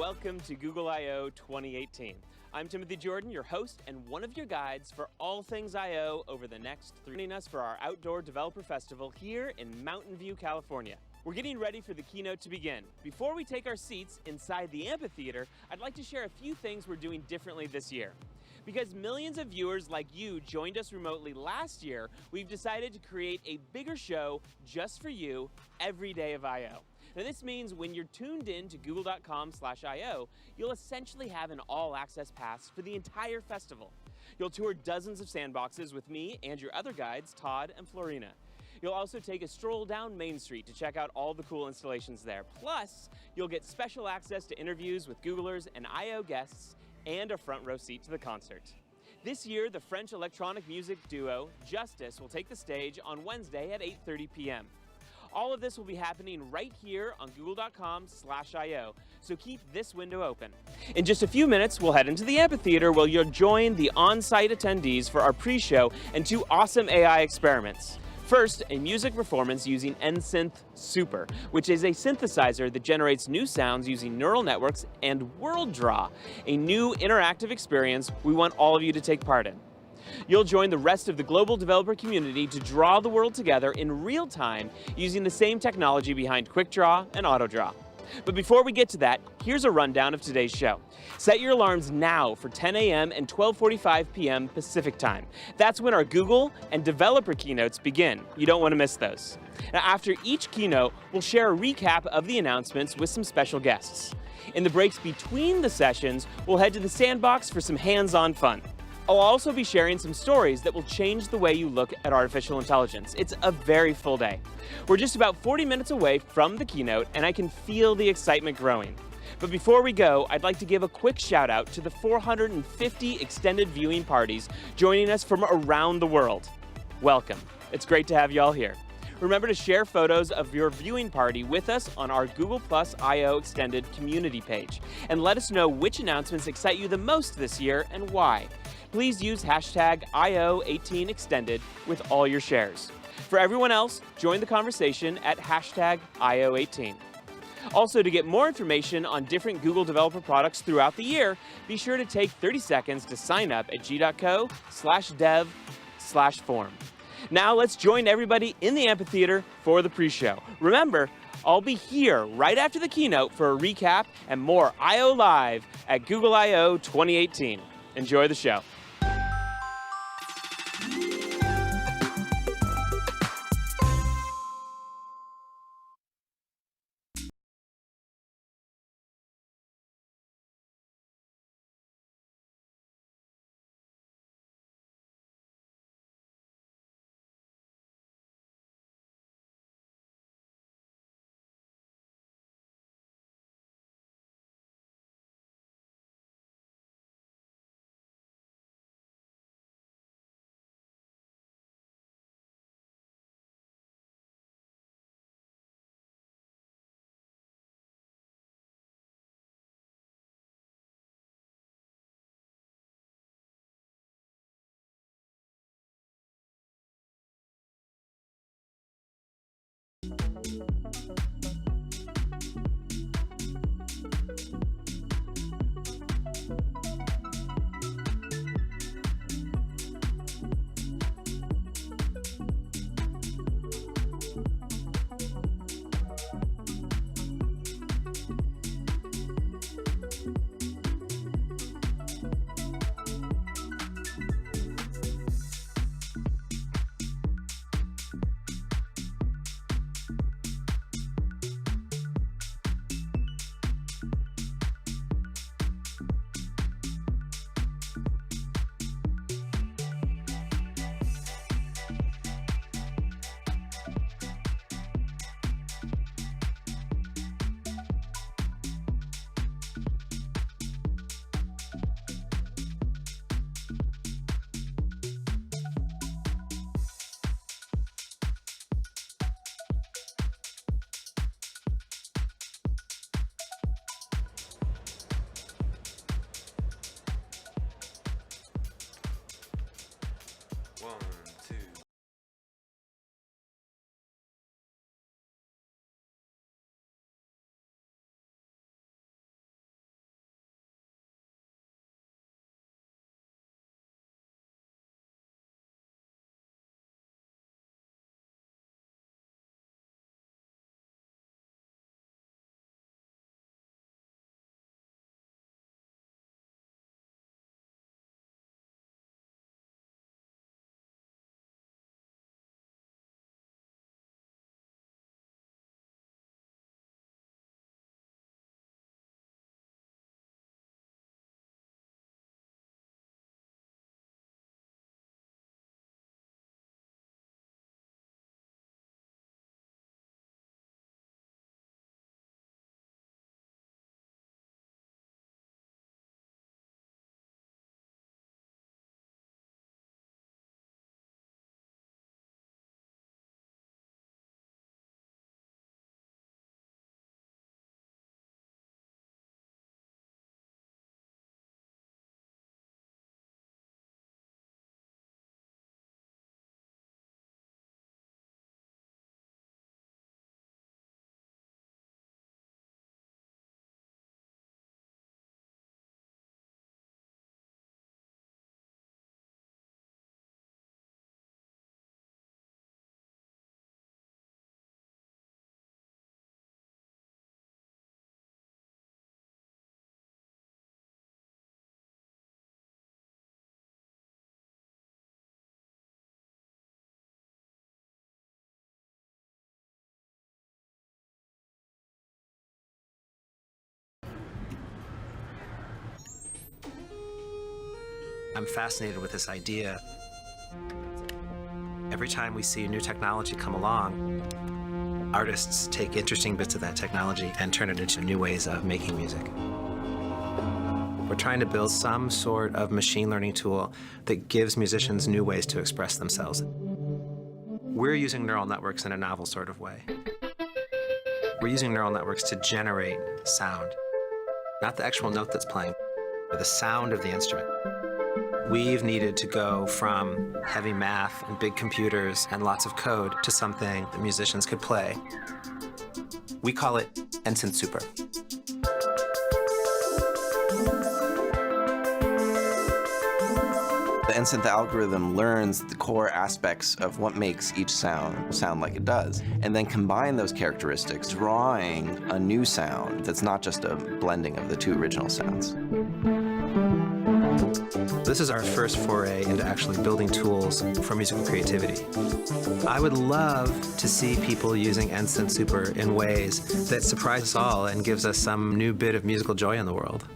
welcome to Google I/O 2018. I'm Timothy Jordan, your host and one of your guides for all things I/O over the next 3 joining us for our Outdoor Developer Festival here in Mountain View, California. We're getting ready for the keynote to begin. Before we take our seats inside the amphitheater, I'd like to share a few things we're doing differently this year. Because millions of viewers like you joined us remotely last year, we've decided to create a bigger show just for you every day of I/O. Now this means when you're tuned in to google.com/IO, you'll essentially have an all-access pass for the entire festival. You'll tour dozens of sandboxes with me and your other guides, Todd and Florina. You'll also take a stroll down Main Street to check out all the cool installations there. Plus, you'll get special access to interviews with Googlers and I/O guests and a front row seat to the concert. This year, the French electronic music duo Justice will take the stage on Wednesday at 8:30 p.m. All of this will be happening right here on google.com/IO, so keep this window open. In just a few minutes, we'll head into the amphitheater where you'll join the on-site attendees for our pre-show and 2 awesome AI experiments. First, a music performance using NSynth Super, which is a synthesizer that generates new sounds using neural networks, and World Draw, a new interactive experience we want all of you to take part in. You'll join the rest of the global developer community to draw the world together in real time using the same technology behind Quick Draw and Auto Draw. But before we get to that, here's a rundown of today's show. Set your alarms now for 10 a.m. and 12:45 p.m. Pacific time. That's when our Google and developer keynotes begin. You don't want to miss those. Now, after each keynote, we'll share a recap of the announcements with some special guests. In the breaks between the sessions, we'll head to the sandbox for some hands-on fun. I'll also be sharing some stories that will change the way you look at artificial intelligence. It's a very full day. We're just about 40 minutes away from the keynote, and I can feel the excitement growing. But before we go, I'd like to give a quick shout out to the 450 extended viewing parties joining us from around the world. Welcome. It's great to have you all here. Remember to share photos of your viewing party with us on our Google Plus I/O Extended community page, and let us know which announcements excite you the most this year and why. Please use hashtag IO18 Extended with all your shares. For everyone else, join the conversation at hashtag IO18. Also, to get more information on different Google developer products throughout the year, be sure to take 30 seconds to sign up at g.co/dev/form. Now let's join everybody in the amphitheater for the pre-show. Remember, I'll be here right after the keynote for a recap and more I/O Live at Google I/O 2018. Enjoy the show. I'm fascinated with this idea. Every time we see a new technology come along, artists take interesting bits of that technology and turn it into new ways of making music. We're trying to build some sort of machine learning tool that gives musicians new ways to express themselves. We're using neural networks in a novel sort of way. We're using neural networks to generate sound, not the actual note that's playing, but the sound of the instrument. We've needed to go from heavy math and big computers and lots of code to something that musicians could play. We call it Ensign Super. The Nsynth algorithm learns the core aspects of what makes each sound like it does, and then combine those characteristics, drawing a new sound that's not just a blending of the two original sounds. This is our first foray into actually building tools for musical creativity. I would love to see people using Ensign Super in ways that surprise us all and gives us some new bit of musical joy in the world.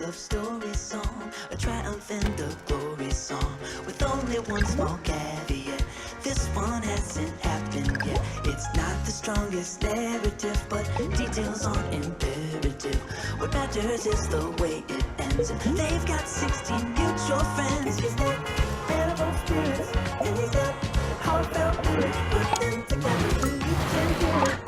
love story song, a triumph and a glory song, with only one small caveat. This one hasn't happened yet. It's not the strongest narrative, but details aren't imperative. What matters is the way it ends. And they've got 16 mutual friends. He's got animal spirits, and he's got heartfelt lyrics. Put them together, and you can hear it.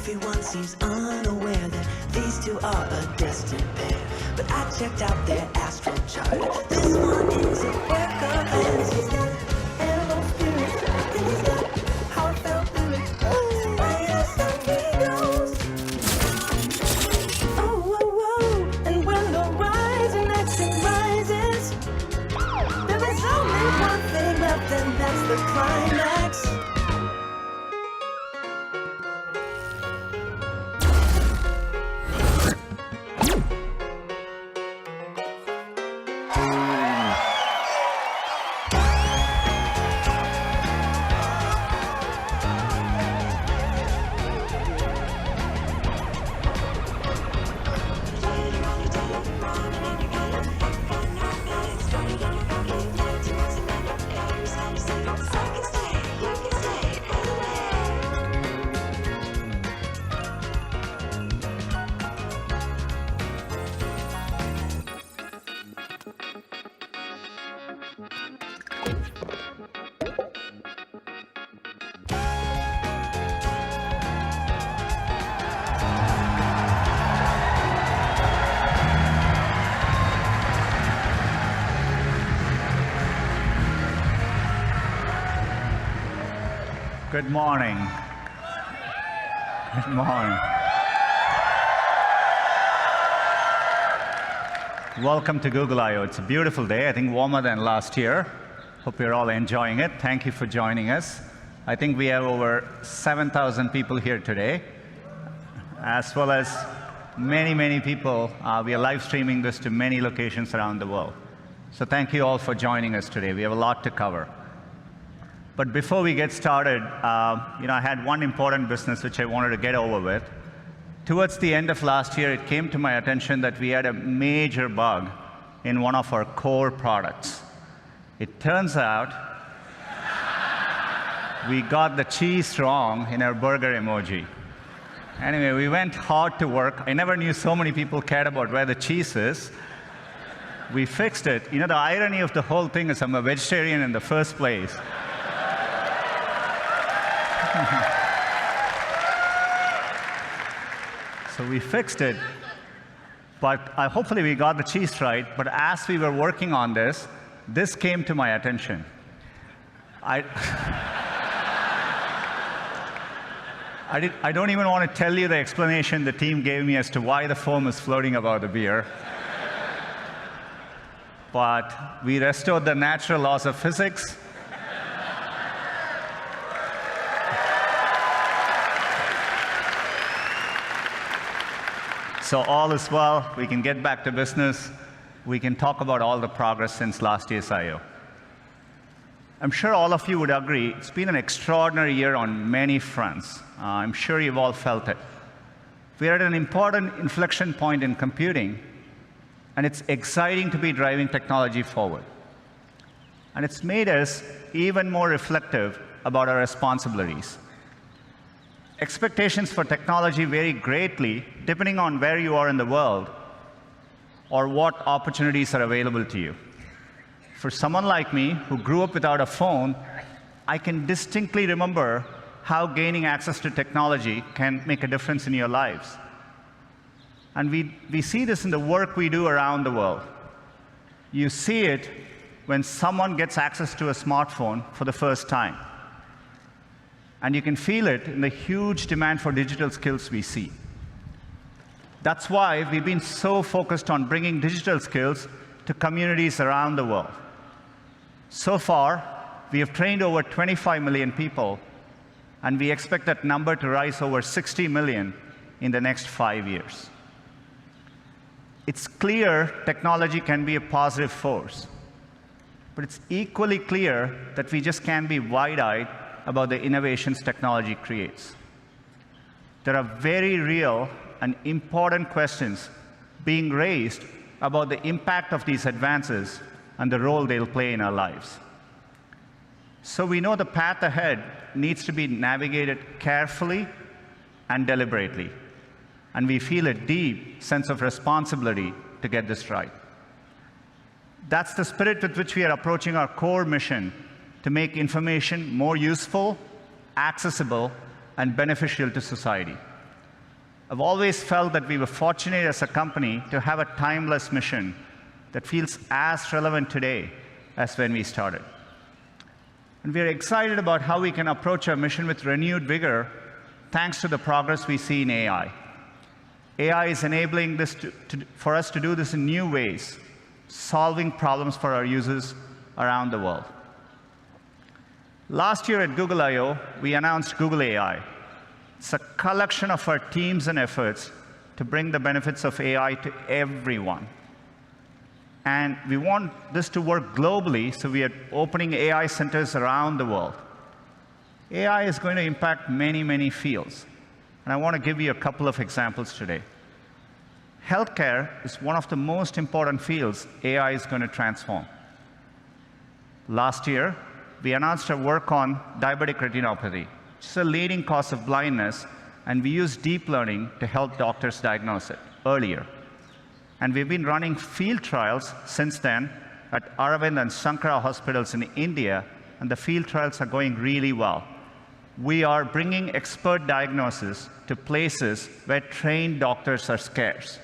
Everyone seems unaware that these two are a destined pair. But I checked out their astral chart. This one is a work of art. He's got animal spirits, and he's got heartfelt lyrics. Oh, yes, he goes. Oh, oh, oh, and when the rising action rises, there is only one thing left, and that's the climax. Good morning. Good morning. Welcome to Google I/O. It's a beautiful day, I think warmer than last year. Hope you're all enjoying it. Thank you for joining us. I think we have over 7,000 people here today, as well as many, many people. We are live streaming this to many locations around the world. So thank you all for joining us today. We have a lot to cover. But before we get started, I had one important business which I wanted to get over with. Towards the end of last year, it came to my attention that we had a major bug in one of our core products. It turns out we got the cheese wrong in our burger emoji. Anyway, we went hard to work. I never knew so many people cared about where the cheese is. We fixed it. The irony of the whole thing is I'm a vegetarian in the first place. So we fixed it, but hopefully we got the cheese right. But as we were working on this came to my attention. I don't even want to tell you the explanation the team gave me as to why the foam is floating above the beer. But we restored the natural laws of physics. So all is well. We can get back to business. We can talk about all the progress since last year's I/O. I'm sure all of you would agree it's been an extraordinary year on many fronts. I'm sure you've all felt it. We're at an important inflection point in computing, and it's exciting to be driving technology forward. And it's made us even more reflective about our responsibilities. Expectations for technology vary greatly depending on where you are in the world or what opportunities are available to you. For someone like me who grew up without a phone, I can distinctly remember how gaining access to technology can make a difference in your lives. And we see this in the work we do around the world. You see it when someone gets access to a smartphone for the first time. And you can feel it in the huge demand for digital skills we see. That's why we've been so focused on bringing digital skills to communities around the world. So far, we have trained over 25 million people, and we expect that number to rise over 60 million in the next 5 years. It's clear technology can be a positive force, but it's equally clear that we just can't be wide-eyed about the innovations technology creates. There are very real and important questions being raised about the impact of these advances and the role they'll play in our lives. So we know the path ahead needs to be navigated carefully and deliberately, and we feel a deep sense of responsibility to get this right. That's the spirit with which we are approaching our core mission to make information more useful, accessible, and beneficial to society. I've always felt that we were fortunate as a company to have a timeless mission that feels as relevant today as when we started. And we're excited about how we can approach our mission with renewed vigor thanks to the progress we see in AI. AI is enabling this for us to do this in new ways, solving problems for our users around the world. Last year at Google I/O, we announced Google AI. It's a collection of our teams and efforts to bring the benefits of AI to everyone. And we want this to work globally, so we are opening AI centers around the world. AI is going to impact many, many fields. And I want to give you a couple of examples today. Healthcare is one of the most important fields AI is going to transform. Last year, we announced our work on diabetic retinopathy. It's a leading cause of blindness, and we use deep learning to help doctors diagnose it earlier. And we've been running field trials since then at Aravind and Sankara hospitals in India, and the field trials are going really well. We are bringing expert diagnosis to places where trained doctors are scarce.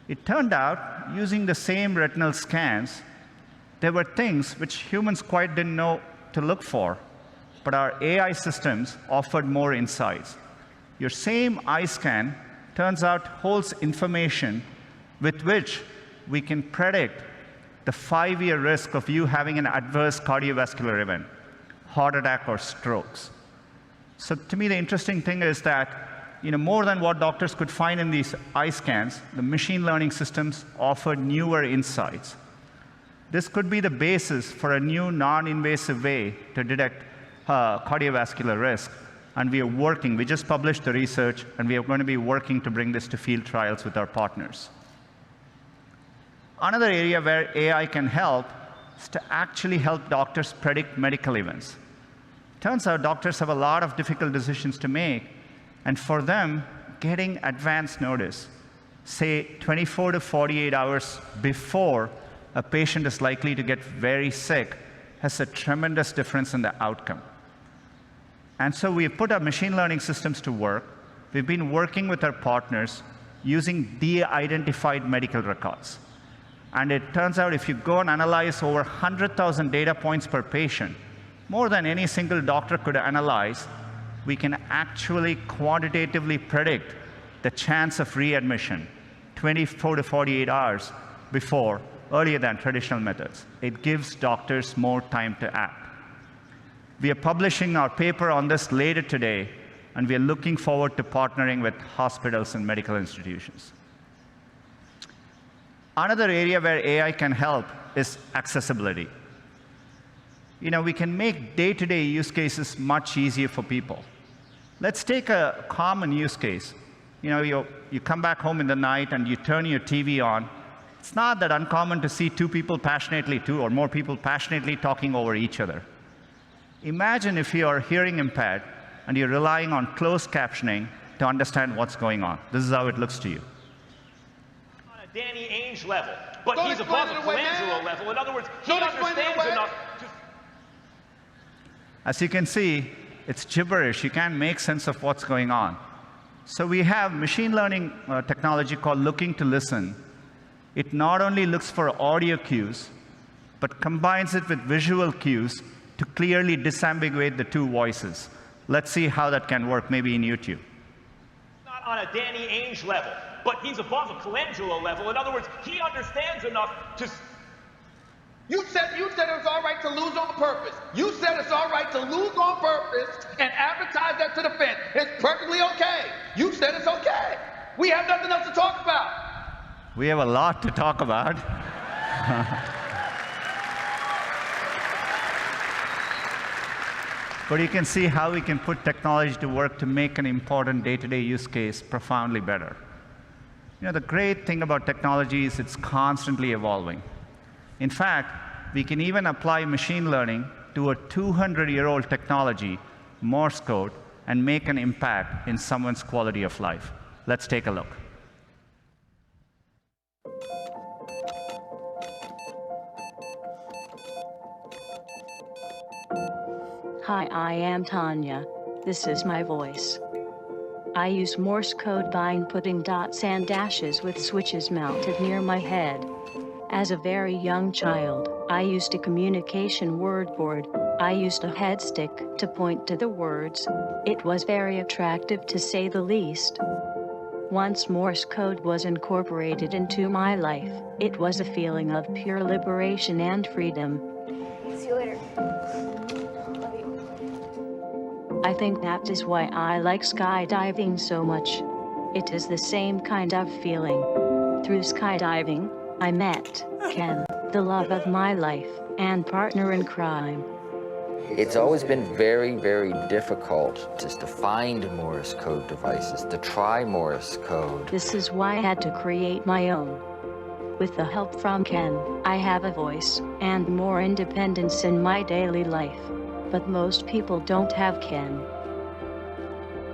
It turned out, using the same retinal scans, there were things which humans quite didn't know to look for, but our AI systems offered more insights. Your same eye scan, turns out, holds information with which we can predict the 5-year risk of you having an adverse cardiovascular event, heart attack or strokes. So to me, the interesting thing is that more than what doctors could find in these eye scans, the machine learning systems offered newer insights. This could be the basis for a new non-invasive way to detect cardiovascular risk. And we are working. We just published the research, and we are going to be working to bring this to field trials with our partners. Another area where AI can help is to actually help doctors predict medical events. Turns out doctors have a lot of difficult decisions to make, and for them, getting advance notice, say 24 to 48 hours before a patient is likely to get very sick, has a tremendous difference in the outcome. And so we have put our machine learning systems to work. We've been working with our partners using de-identified medical records. And it turns out if you go and analyze over 100,000 data points per patient, more than any single doctor could analyze, we can actually quantitatively predict the chance of readmission 24 to 48 hours before, earlier than traditional methods. It gives doctors more time to act. We are publishing our paper on this later today, and we are looking forward to partnering with hospitals and medical institutions. Another area where AI can help is accessibility. We can make day-to-day use cases much easier for people. Let's take a common use case. You come back home in the night and you turn your TV on. It's not that uncommon to see two or more people passionately talking over each other. Imagine if you are hearing impaired and you're relying on closed captioning to understand what's going on. This is how it looks to you. On a Danny Ainge level, but he's above a Colangelo level. In other words, he understands enough to... As you can see, it's gibberish. You can't make sense of what's going on. So we have machine learning technology called Looking to Listen. It not only looks for audio cues, but combines it with visual cues to clearly disambiguate the two voices. Let's see how that can work, maybe in YouTube. Not on a Danny Ainge level, but he's above a Colangelo level. In other words, he understands enough to... You said it was all right to lose on purpose. You said it's all right to lose on purpose and advertise that to the fans. It's perfectly okay. You said it's okay. We have nothing else to talk about. We have a lot to talk about. But you can see how we can put technology to work to make an important day-to-day use case profoundly better. The great thing about technology is it's constantly evolving. In fact, we can even apply machine learning to a 200-year-old technology, Morse code, and make an impact in someone's quality of life. Let's take a look. Hi, I am Tanya. This is my voice. I use Morse code by inputting dots and dashes with switches mounted near my head. As a very young child, I used a communication word board. I used a head stick to point to the words. It was very attractive, to say the least. Once Morse code was incorporated into my life, it was a feeling of pure liberation and freedom. See you later. I think that is why I like skydiving so much. It is the same kind of feeling. Through skydiving, I met Ken, the love of my life, and partner in crime. It's always been very, very difficult just to find Morse code devices, to try Morse code. This is why I had to create my own. With the help from Ken, I have a voice and more independence in my daily life. But most people don't have Ken.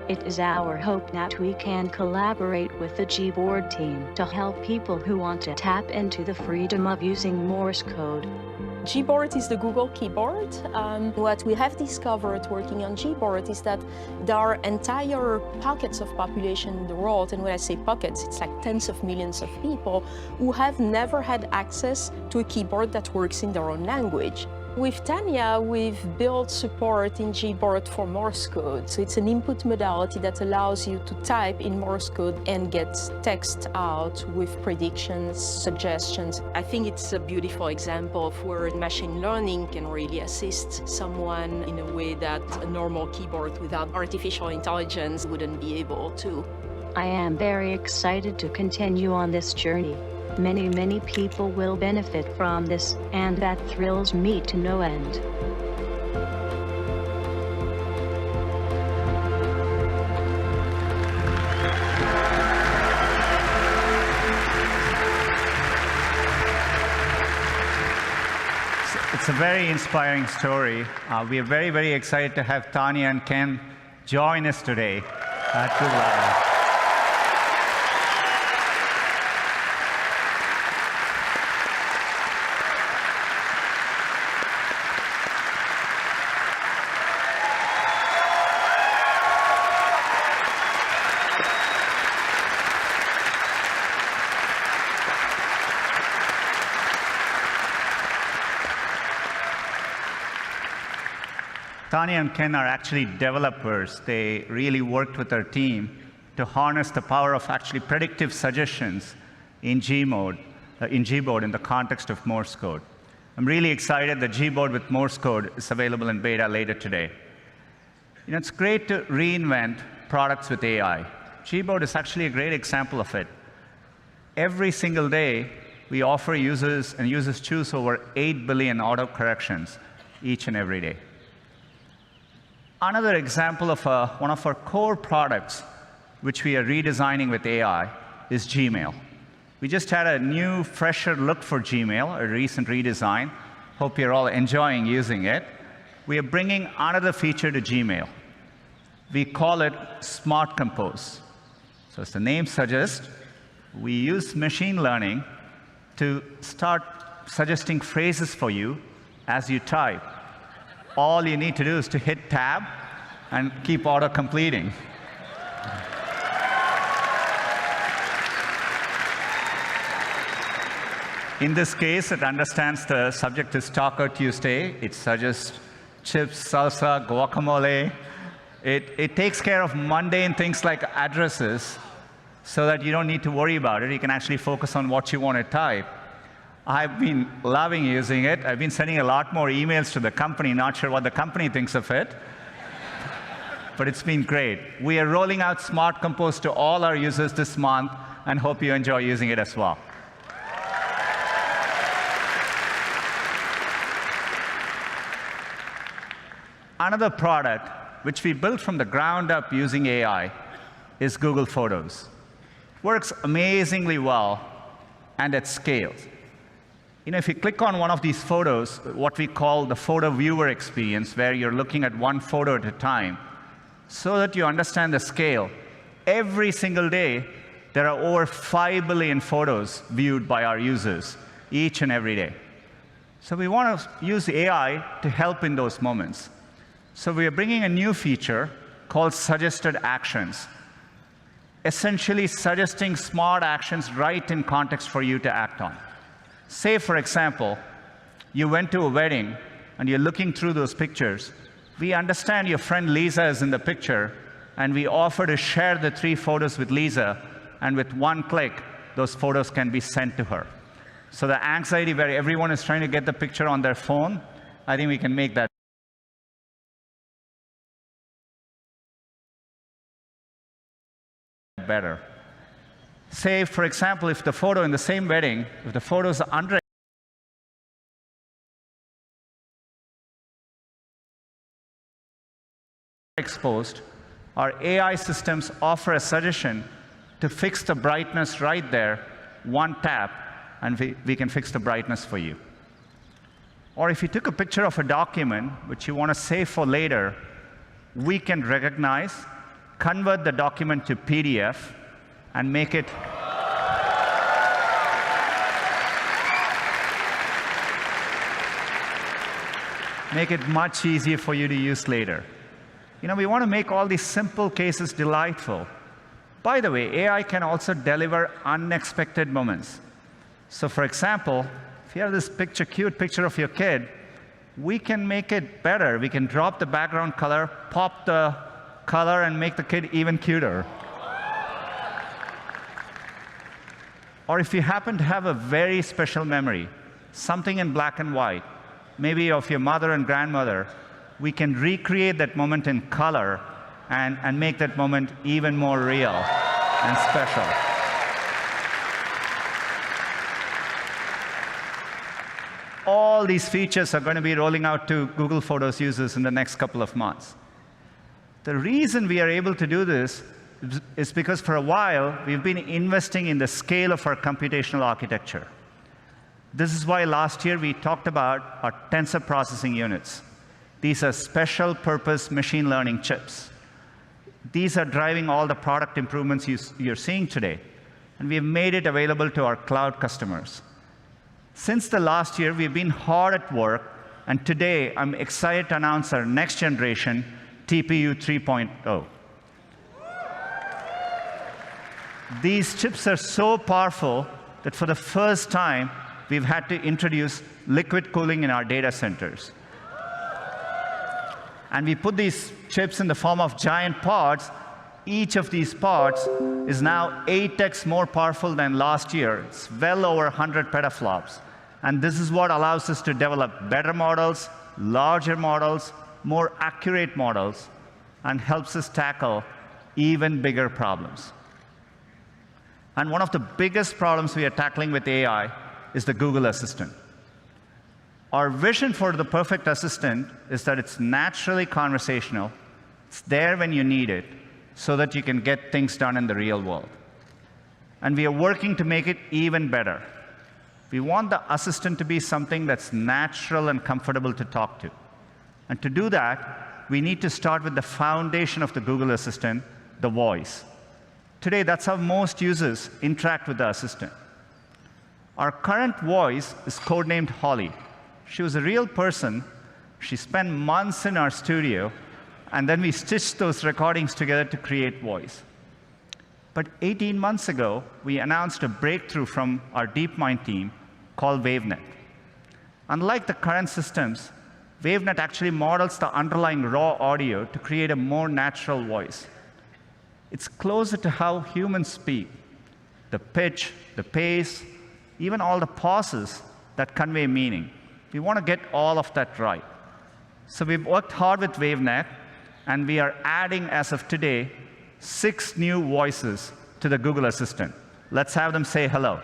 It is our hope that we can collaborate with the Gboard team to help people who want to tap into the freedom of using Morse code. Gboard is the Google keyboard. What we have discovered working on Gboard is that there are entire pockets of population in the world, and when I say pockets, it's like tens of millions of people who have never had access to a keyboard that works in their own language. With Tanya, we've built support in Gboard for Morse code. So it's an input modality that allows you to type in Morse code and get text out with predictions, suggestions. I think it's a beautiful example of where machine learning can really assist someone in a way that a normal keyboard without artificial intelligence wouldn't be able to. I am very excited to continue on this journey. Many people will benefit from this, and that thrills me to no end. It's a very inspiring story. We are very, very excited to have Tanya and Ken join us today at Google. Tanya and Ken are actually developers. They really worked with our team to harness the power of actually predictive suggestions in Gboard in the context of Morse code. I'm really excited that Gboard with Morse code is available in beta later today. It's great to reinvent products with AI. Gboard is actually a great example of it. Every single day, we offer users, and users choose over 8 billion autocorrections each and every day. Another example of one of our core products, which we are redesigning with AI, is Gmail. We just had a new, fresher look for Gmail, a recent redesign. Hope you're all enjoying using it. We are bringing another feature to Gmail. We call it Smart Compose. So as the name suggests, we use machine learning to start suggesting phrases for you as you type. All you need to do is to hit tab and keep auto-completing. In this case, it understands the subject is Taco Tuesday. It suggests chips, salsa, guacamole. It takes care of mundane things like addresses so that you don't need to worry about it. You can actually focus on what you want to type. I've been loving using it. I've been sending a lot more emails to the company, not sure what the company thinks of it. But it's been great. We are rolling out Smart Compose to all our users this month and hope you enjoy using it as well. another product which we built from the ground up using AI is Google Photos. Works amazingly well and at scale. If you click on one of these photos, what we call the photo viewer experience, where you're looking at one photo at a time, so that you understand the scale, every single day, there are over 5 billion photos viewed by our users, each and every day. So we want to use AI to help in those moments. So we are bringing a new feature called Suggested Actions, essentially suggesting smart actions right in context for you to act on. Say, for example, you went to a wedding and you're looking through those pictures. We understand your friend Lisa is in the picture, and we offer to share the 3 photos with Lisa, and with one click, those photos can be sent to her. So the anxiety where everyone is trying to get the picture on their phone, I think we can make that better. Say, for example, if the photo in the same wedding, if the photo is underexposed, our AI systems offer a suggestion to fix the brightness right there, one tap, and we can fix the brightness for you. Or if you took a picture of a document which you want to save for later, we can recognize, convert the document to PDF, and make it much easier for you to use later. We want to make all these simple cases delightful. By the way, AI can also deliver unexpected moments. So for example, if you have this cute picture of your kid, we can make it better. We can drop the background color, pop the color, and make the kid even cuter. Or if you happen to have a very special memory, something in black and white, maybe of your mother and grandmother, we can recreate that moment in color and make that moment even more real and special. All these features are going to be rolling out to Google Photos users in the next couple of months. The reason we are able to do this is because for a while, we've been investing in the scale of our computational architecture. This is why last year we talked about our tensor processing units. These are special purpose machine learning chips. These are driving all the product improvements you're seeing today. And we've made it available to our cloud customers. Since the last year, we've been hard at work. And today, I'm excited to announce our next generation TPU 3.0. These chips are so powerful that for the first time, we've had to introduce liquid cooling in our data centers. And we put these chips in the form of giant pods. Each of these pods is now 8x more powerful than last year. It's well over 100 petaflops. And this is what allows us to develop better models, larger models, more accurate models, and helps us tackle even bigger problems. And one of the biggest problems we are tackling with AI is the Google Assistant. Our vision for the perfect assistant is that it's naturally conversational, it's there when you need it, so that you can get things done in the real world. And we are working to make it even better. We want the assistant to be something that's natural and comfortable to talk to. And to do that, we need to start with the foundation of the Google Assistant, the voice. Today, that's how most users interact with the assistant. Our current voice is codenamed Holly. She was a real person. She spent months in our studio, and then we stitched those recordings together to create voice. But 18 months ago, we announced a breakthrough from our DeepMind team called WaveNet. Unlike the current systems, WaveNet actually models the underlying raw audio to create a more natural voice. It's closer to how humans speak. The pitch, the pace, even all the pauses that convey meaning. We want to get all of that right. So we've worked hard with WaveNet, and we are adding, as of today, 6 new voices to the Google Assistant. Let's have them say hello.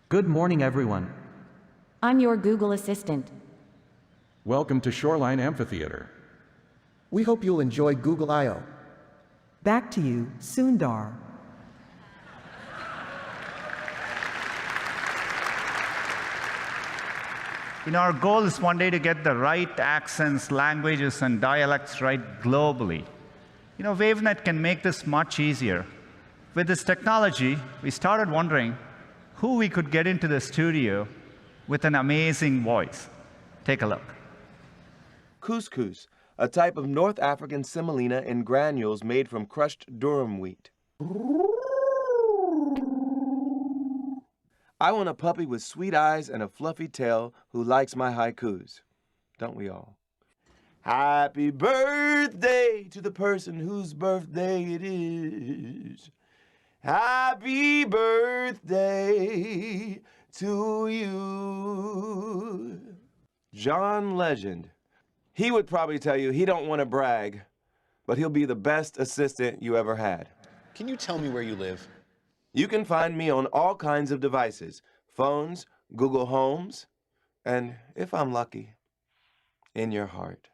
Good morning, everyone. I'm your Google Assistant. Welcome to Shoreline Amphitheater. We hope you'll enjoy Google I/O. Back to you, Sundar. Our goal is one day to get the right accents, languages, and dialects right globally. WaveNet can make this much easier. With this technology, we started wondering who we could get into the studio with an amazing voice. Take a look. Couscous, a type of North African semolina in granules made from crushed durum wheat. I want a puppy with sweet eyes and a fluffy tail who likes my haikus. Don't we all? Happy birthday to the person whose birthday it is. Happy birthday to you. John Legend. He would probably tell you he don't want to brag, but he'll be the best assistant you ever had. Can you tell me where you live? You can find me on all kinds of devices, phones, Google Homes, and if I'm lucky, in your heart.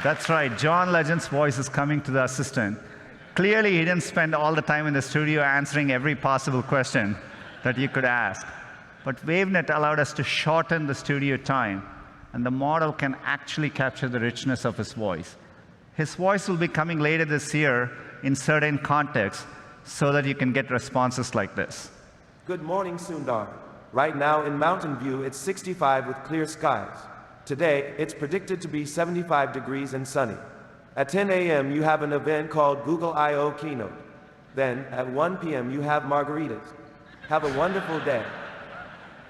That's right, John Legend's voice is coming to the assistant. Clearly, he didn't spend all the time in the studio answering every possible question that you could ask. But WaveNet allowed us to shorten the studio time, and the model can actually capture the richness of his voice. His voice will be coming later this year in certain contexts so that you can get responses like this. Good morning, Sundar. Right now in Mountain View, it's 65 with clear skies. Today, it's predicted to be 75 degrees and sunny. At 10 a.m., you have an event called Google I/O Keynote. Then, at 1 p.m., you have margaritas. Have a wonderful day.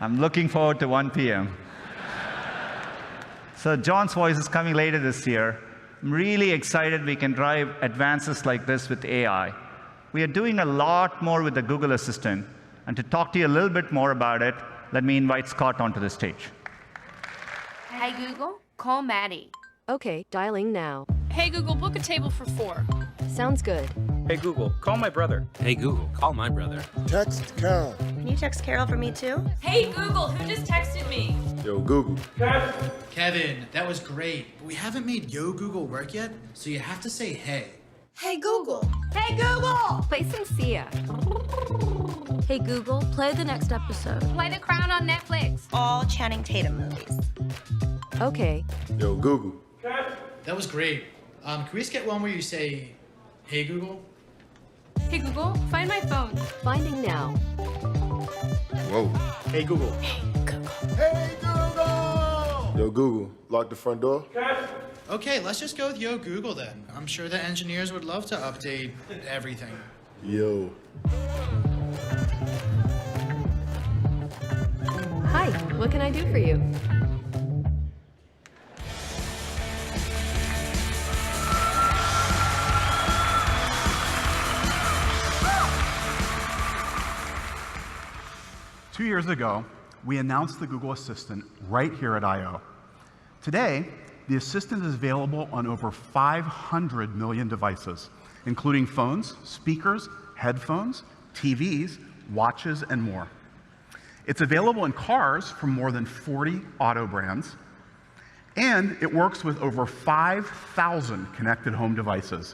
I'm looking forward to 1 p.m. So John's voice is coming later this year. I'm really excited we can drive advances like this with AI. We are doing a lot more with the Google Assistant. And to talk to you a little bit more about it, let me invite Scott onto the stage. Hey Google, call Maddie. Okay, dialing now. Hey Google, book a table for 4. Sounds good. Hey Google, call my brother. Hey Google, call my brother. Text Carol. Can you text Carol for me too? Hey Google, who just texted me? Yo, Google. Kevin, that was great, but we haven't made Yo Google work yet, so you have to say hey. Hey Google. Hey Google. Play some Sia. Hey Google, play the next episode. Play The Crown on Netflix. All Channing Tatum movies. Okay. Yo, Google. That was great. Can we just get one where you say, hey Google? Hey Google, find my phone. Finding now. Whoa. Hey Google. Hey Google. Hey Google! Yo, Google, lock the front door. Okay, let's just go with Yo Google then. I'm sure the engineers would love to update everything. Yo. Hi, what can I do for you? Two years ago, we announced the Google Assistant right here at I/O. Today, the Assistant is available on over 500 million devices, including phones, speakers, headphones, TVs, watches, and more. It's available in cars from more than 40 auto brands, and it works with over 5,000 connected home devices,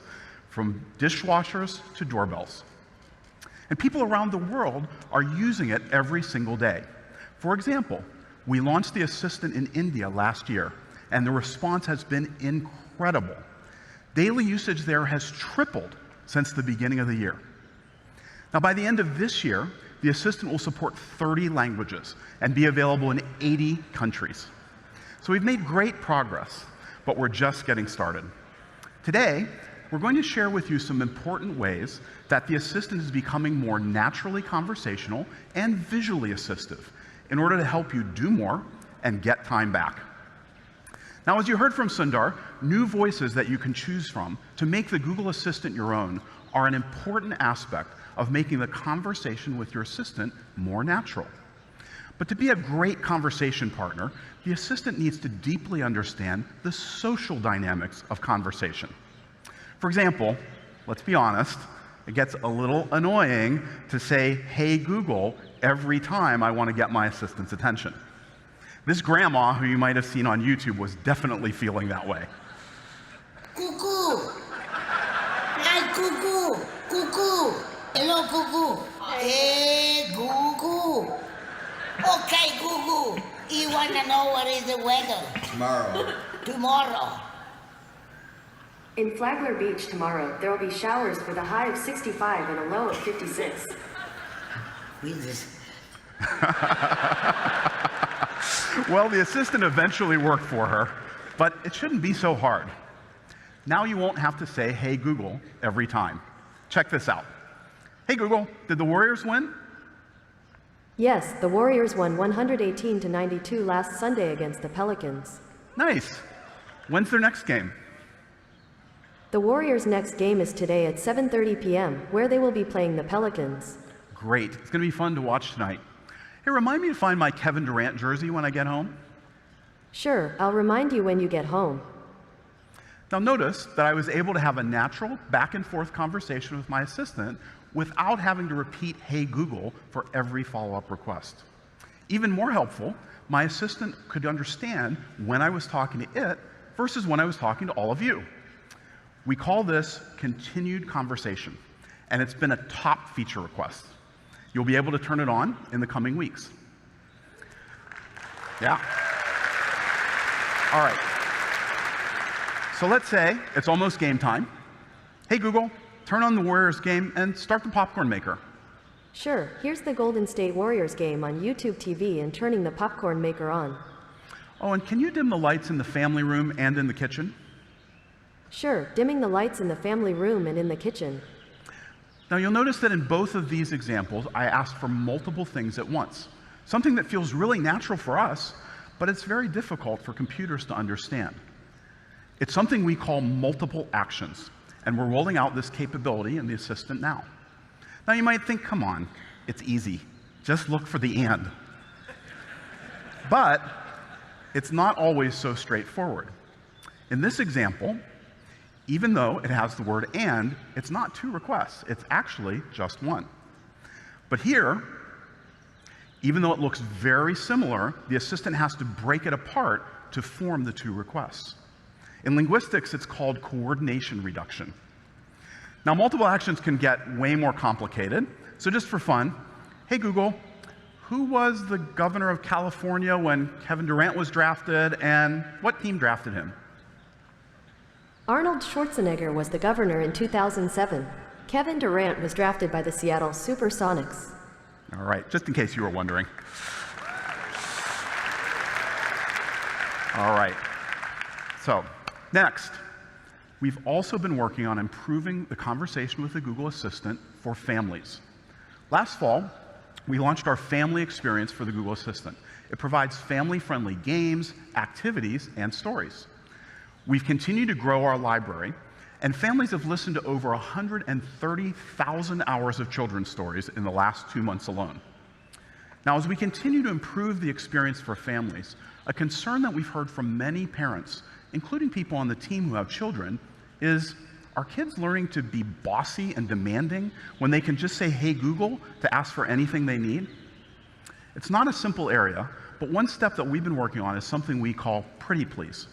from dishwashers to doorbells. And people around the world are using it every single day. For example, we launched the Assistant in India last year, and the response has been incredible. Daily usage there has tripled since the beginning of the year. Now, by the end of this year, the Assistant will support 30 languages and be available in 80 countries. So we've made great progress, but we're just getting started. Today, we're going to share with you some important ways that the Assistant is becoming more naturally conversational and visually assistive in order to help you do more and get time back. Now, as you heard from Sundar, new voices that you can choose from to make the Google Assistant your own are an important aspect of making the conversation with your assistant more natural. But to be a great conversation partner, the assistant needs to deeply understand the social dynamics of conversation. For example, let's be honest, It gets a little annoying to say, "Hey Google," every time I want to get my assistant's attention. This grandma, who you might have seen on YouTube, was definitely feeling that way. Cuckoo! Hi, Cuckoo! Cuckoo! Hello, Cuckoo! Hey, Cuckoo! Okay, Cuckoo, you want to know what is the weather? Tomorrow. Tomorrow. In Flagler Beach tomorrow, there will be showers with a high of 65 and a low of 56. Well, the assistant eventually worked for her, but it shouldn't be so hard. Now you won't have to say, "Hey Google," every time. Check this out. Hey Google, did the Warriors win? Yes, the Warriors won 118-92 last Sunday against the Pelicans. Nice. When's their next game? The Warriors' next game is today at 7:30 p.m., where they will be playing the Pelicans. Great. It's going to be fun to watch tonight. Hey, remind me to find my Kevin Durant jersey when I get home. Sure, I'll remind you when you get home. Now notice that I was able to have a natural back and forth conversation with my assistant without having to repeat "Hey Google" for every follow-up request. Even more helpful, my assistant could understand when I was talking to it versus when I was talking to all of you. We call this continued conversation, and it's been a top feature request. You'll be able to turn it on in the coming weeks. Yeah. All right. So let's say it's almost game time. Hey Google, turn on the Warriors game and start the popcorn maker. Sure, here's the Golden State Warriors game on YouTube TV and turning the popcorn maker on. Oh, and can you dim the lights in the family room and in the kitchen? Sure, dimming the lights in the family room and in the kitchen. Now you'll notice that in both of these examples, I asked for multiple things at once. Something that feels really natural for us, but it's very difficult for computers to understand. It's something we call multiple actions, and we're rolling out this capability in the assistant now. Now you might think, come on, it's easy. Just look for the and. But it's not always so straightforward. In this example, even though it has the word "and," it's not two requests. It's actually just one. But here, even though it looks very similar, the assistant has to break it apart to form the two requests. In linguistics, it's called coordination reduction. Now, multiple actions can get way more complicated. So just for fun, hey Google, who was the governor of California when Kevin Durant was drafted, and what team drafted him? Arnold Schwarzenegger was the governor in 2007. Kevin Durant was drafted by the Seattle Supersonics. All right, just in case you were wondering. All right, so next, we've also been working on improving the conversation with the Google Assistant for families. Last fall, we launched our family experience for the Google Assistant. It provides family-friendly games, activities, and stories. We've continued to grow our library, and families have listened to over 130,000 hours of children's stories in the last 2 months alone. Now, as we continue to improve the experience for families, a concern that we've heard from many parents, including people on the team who have children, is, are kids learning to be bossy and demanding when they can just say, "Hey Google," to ask for anything they need? It's not a simple area, but one step that we've been working on is something we call Pretty Please.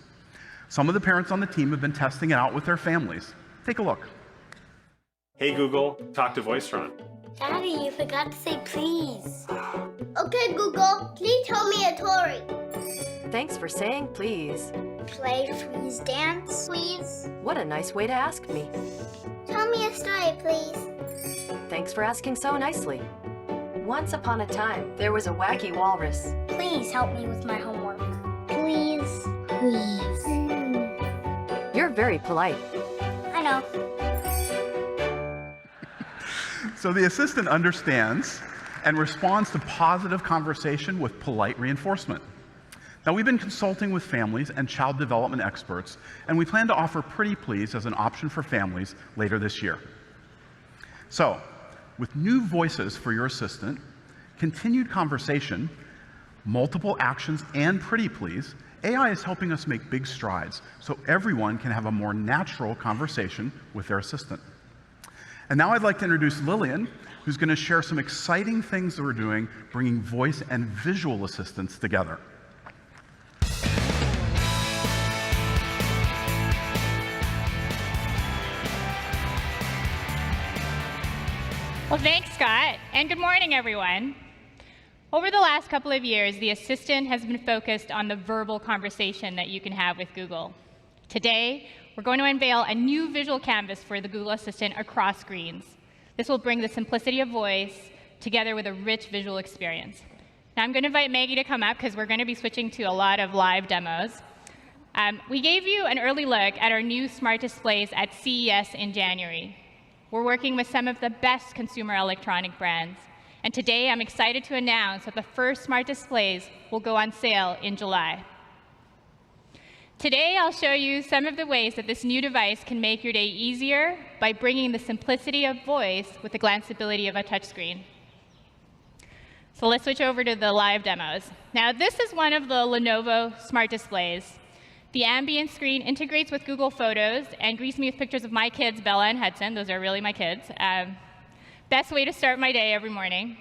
Some of the parents on the team have been testing it out with their families. Take a look. Hey Google, talk to Voicetron. Daddy, you forgot to say please. Okay, Google, please tell me a story. Thanks for saying please. Play, freeze, dance, please. What a nice way to ask me. Tell me a story, please. Thanks for asking so nicely. Once upon a time, there was a wacky walrus. Please help me with my homework. Please. Please. You're very polite. I know. So the assistant understands and responds to positive conversation with polite reinforcement. Now, we've been consulting with families and child development experts, and we plan to offer Pretty Please as an option for families later this year. So, with new voices for your assistant, continued conversation, multiple actions, and Pretty Please, AI is helping us make big strides so everyone can have a more natural conversation with their assistant. And now I'd like to introduce Lillian, who's going to share some exciting things that we're doing, bringing voice and visual assistants together. Well, thanks, Scott, and good morning, everyone. Over the last couple of years, the Assistant has been focused on the verbal conversation that you can have with Google. Today, we're going to unveil a new visual canvas for the Google Assistant across screens. This will bring the simplicity of voice together with a rich visual experience. Now, I'm going to invite Maggie to come up because we're going to be switching to a lot of live demos. We gave you an early look at our new smart displays at CES in January. We're working with some of the best consumer electronic brands. And today, I'm excited to announce that the first smart displays will go on sale in July. Today, I'll show you some of the ways that this new device can make your day easier by bringing the simplicity of voice with the glanceability of a touchscreen. So let's switch over to the live demos. Now, this is one of the Lenovo smart displays. The ambient screen integrates with Google Photos and greets me with pictures of my kids, Bella and Hudson. Those are really my kids. Best way to start my day every morning.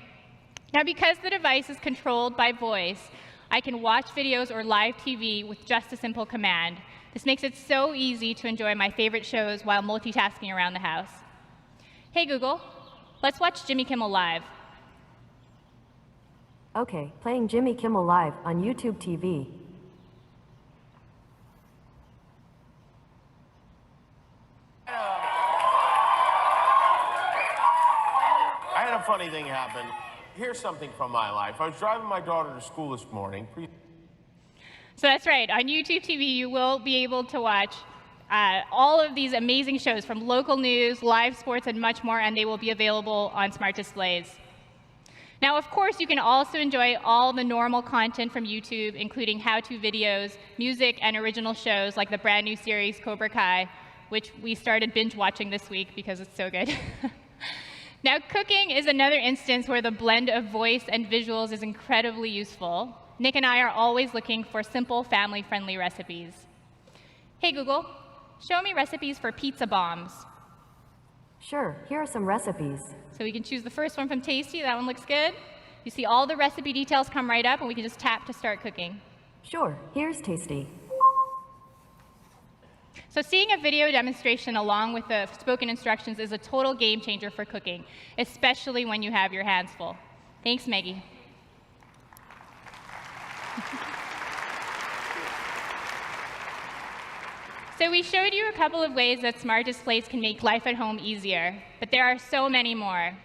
Now, because the device is controlled by voice, I can watch videos or live TV with just a simple command. This makes it so easy to enjoy my favorite shows while multitasking around the house. Hey, Google, let's watch Jimmy Kimmel Live. Okay, playing Jimmy Kimmel Live on YouTube TV. I had a funny thing happen. Here's something from my life. I was driving my daughter to school this morning. So that's right. On YouTube TV, you will be able to watch all of these amazing shows from local news, live sports, and much more, and they will be available on smart displays. Now, of course, you can also enjoy all the normal content from YouTube, including how-to videos, music, and original shows like the brand new series Cobra Kai, which we started binge watching this week because it's so good. Now, cooking is another instance where the blend of voice and visuals is incredibly useful. Nick and I are always looking for simple, family-friendly recipes. Hey, Google, show me recipes for pizza bombs. Sure, here are some recipes. So we can choose the first one from Tasty. That one looks good. You see all the recipe details come right up, and we can just tap to start cooking. Sure, here's Tasty. So seeing a video demonstration along with the spoken instructions is a total game changer for cooking, especially when you have your hands full. Thanks, Maggie. So we showed you a couple of ways that smart displays can make life at home easier, but there are so many more.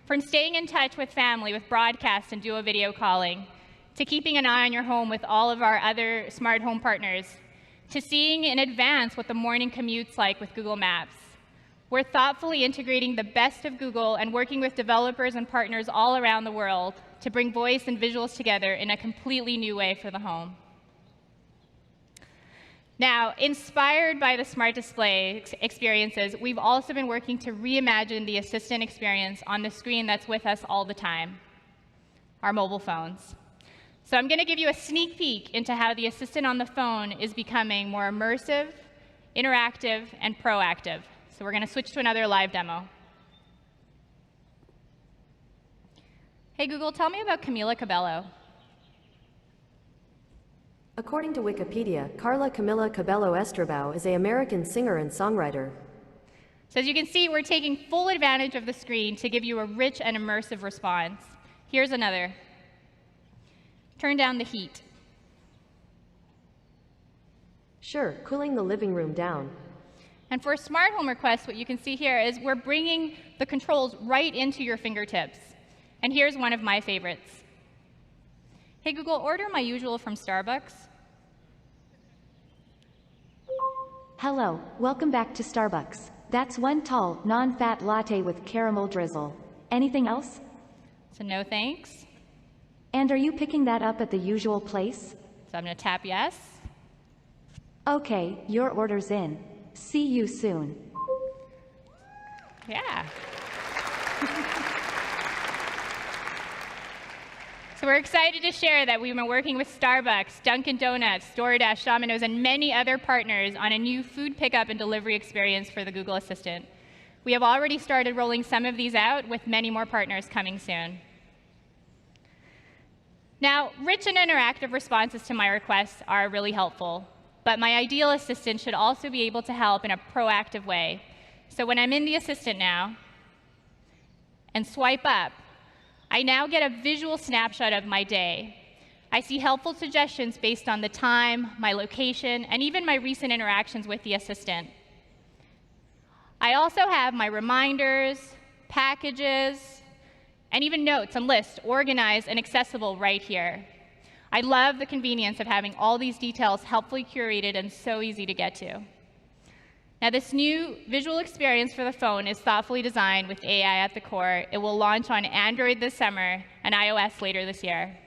From staying in touch with family with broadcast and duo video calling, to keeping an eye on your home with all of our other smart home partners, to seeing in advance what the morning commute's like with Google Maps. We're thoughtfully integrating the best of Google and working with developers and partners all around the world to bring voice and visuals together in a completely new way for the home. Now, inspired by the smart display experiences, we've also been working to reimagine the assistant experience on the screen that's with us all the time, our mobile phones. So I'm going to give you a sneak peek into how the assistant on the phone is becoming more immersive, interactive, and proactive. So we're going to switch to another live demo. Hey, Google, tell me about Camila Cabello. According to Wikipedia, Carla Camila Cabello Estrabao is an American singer and songwriter. So as you can see, we're taking full advantage of the screen to give you a rich and immersive response. Here's another. Turn down the heat. Sure, cooling the living room down. And for smart home requests, what you can see here is we're bringing the controls right into your fingertips. And here's one of my favorites. Hey, Google, order my usual from Starbucks. Hello, welcome back to Starbucks. That's one tall, non-fat latte with caramel drizzle. Anything else? So no thanks. And are you picking that up at the usual place? So I'm going to tap yes. Okay, your order's in. See you soon. Yeah. So we're excited to share that we've been working with Starbucks, Dunkin' Donuts, DoorDash, Domino's, and many other partners on a new food pickup and delivery experience for the Google Assistant. We have already started rolling some of these out, with many more partners coming soon. Now, rich and interactive responses to my requests are really helpful, but my ideal assistant should also be able to help in a proactive way. So when I'm in the assistant now and swipe up, I now get a visual snapshot of my day. I see helpful suggestions based on the time, my location, and even my recent interactions with the assistant. I also have my reminders, packages, and even notes and lists organized and accessible right here. I love the convenience of having all these details helpfully curated and so easy to get to. Now, this new visual experience for the phone is thoughtfully designed with AI at the core. It will launch on Android this summer and iOS later this year.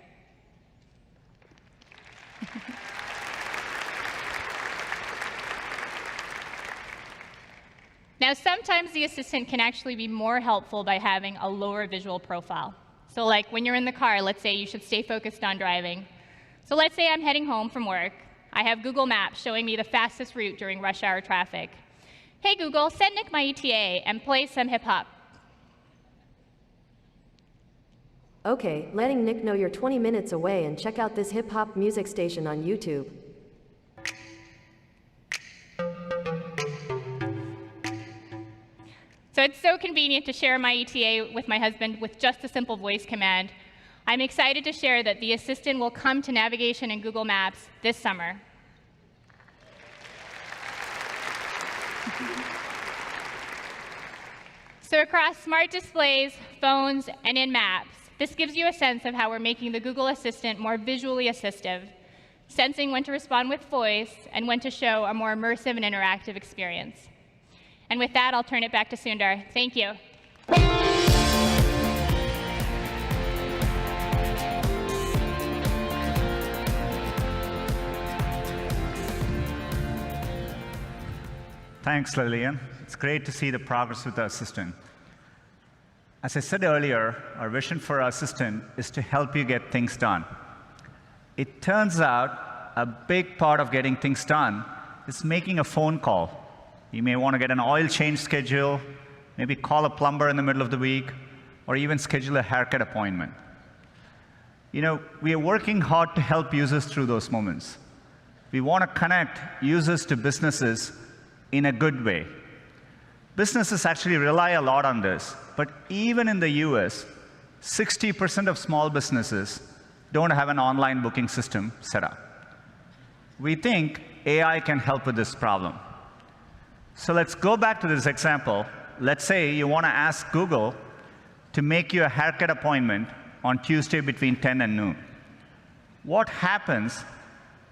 Now, sometimes the assistant can actually be more helpful by having a lower visual profile. So like when you're in the car, let's say you should stay focused on driving. So let's say I'm heading home from work. I have Google Maps showing me the fastest route during rush hour traffic. Hey Google, send Nick my ETA and play some hip hop. Okay, letting Nick know you're 20 minutes away and check out this hip hop music station on YouTube. So it's so convenient to share my ETA with my husband with just a simple voice command. I'm excited to share that the assistant will come to navigation in Google Maps this summer. So across smart displays, phones, and in Maps, this gives you a sense of how we're making the Google Assistant more visually assistive, sensing when to respond with voice and when to show a more immersive and interactive experience. And with that, I'll turn it back to Sundar. Thank you. Thanks, Lillian. It's great to see the progress with the assistant. As I said earlier, our vision for our assistant is to help you get things done. It turns out a big part of getting things done is making a phone call. You may want to get an oil change schedule, maybe call a plumber in the middle of the week, or even schedule a haircut appointment. You know, we are working hard to help users through those moments. We want to connect users to businesses in a good way. Businesses actually rely a lot on this, but even in the US, 60% of small businesses don't have an online booking system set up. We think AI can help with this problem. So let's go back to this example. Let's say you want to ask Google to make you a haircut appointment on Tuesday between 10 and noon. What happens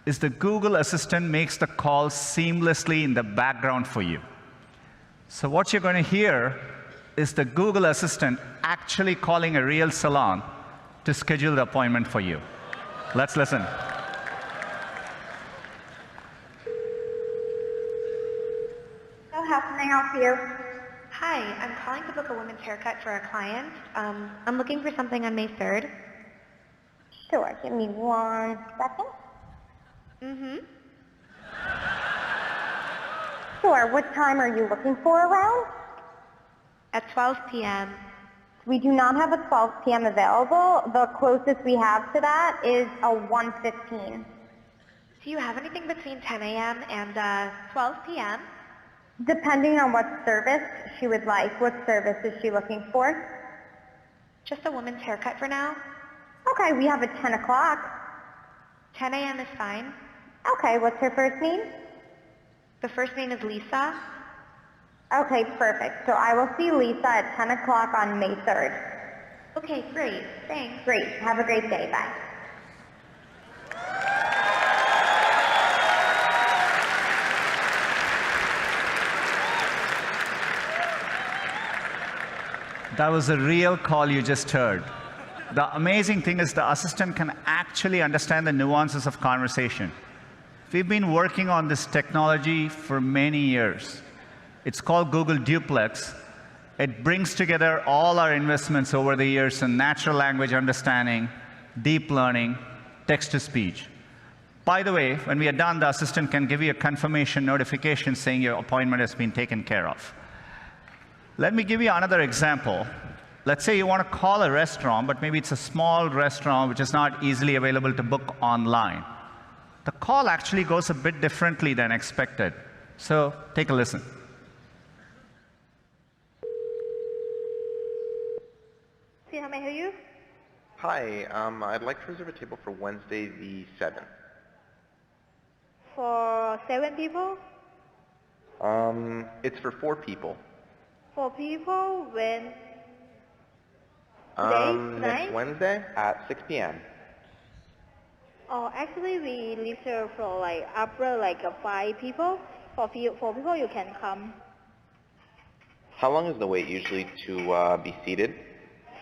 is the Google Assistant makes the call seamlessly in the background for you. So what you're going to hear is the Google Assistant actually calling a real salon to schedule the appointment for you. Let's listen. How can I help you? Hi, I'm calling to book a women's haircut for a client. I'm looking for something on May 3rd. Sure, give me 1 second. Sure, what time are you looking for around? At 12 p.m. We do not have a 12 p.m. available. The closest we have to that is a 1:15. Do you have anything between 10 a.m. and 12 p.m.? Depending on what service she would like. What service is she looking for? Just a woman's haircut for now. Okay, we have a 10 o'clock. 10 a.m. is fine. Okay, what's her first name? The first name is Lisa. Okay, perfect. So I will see Lisa at 10 o'clock on May 3rd. Okay, great. Thanks. Great. Have a great day. Bye. That was a real call you just heard. The amazing thing is the assistant can actually understand the nuances of conversation. We've been working on this technology for many years. It's called Google Duplex. It brings together all our investments over the years in natural language understanding, deep learning, text-to-speech. By the way, when we are done, the assistant can give you a confirmation notification saying your appointment has been taken care of. Let me give you another example. Let's say you want to call a restaurant, but maybe it's a small restaurant which is not easily available to book online. The call actually goes a bit differently than expected. So take a listen. See, how may I help you? Hi, I'd like to reserve a table for Wednesday the 7th. For 7 people? It's for 4 people. 4 people? When? Next Wednesday at 6 p.m. Oh, actually, we reserve for like upper like 5 people. For 4 people, you can come. How long is the wait usually to be seated?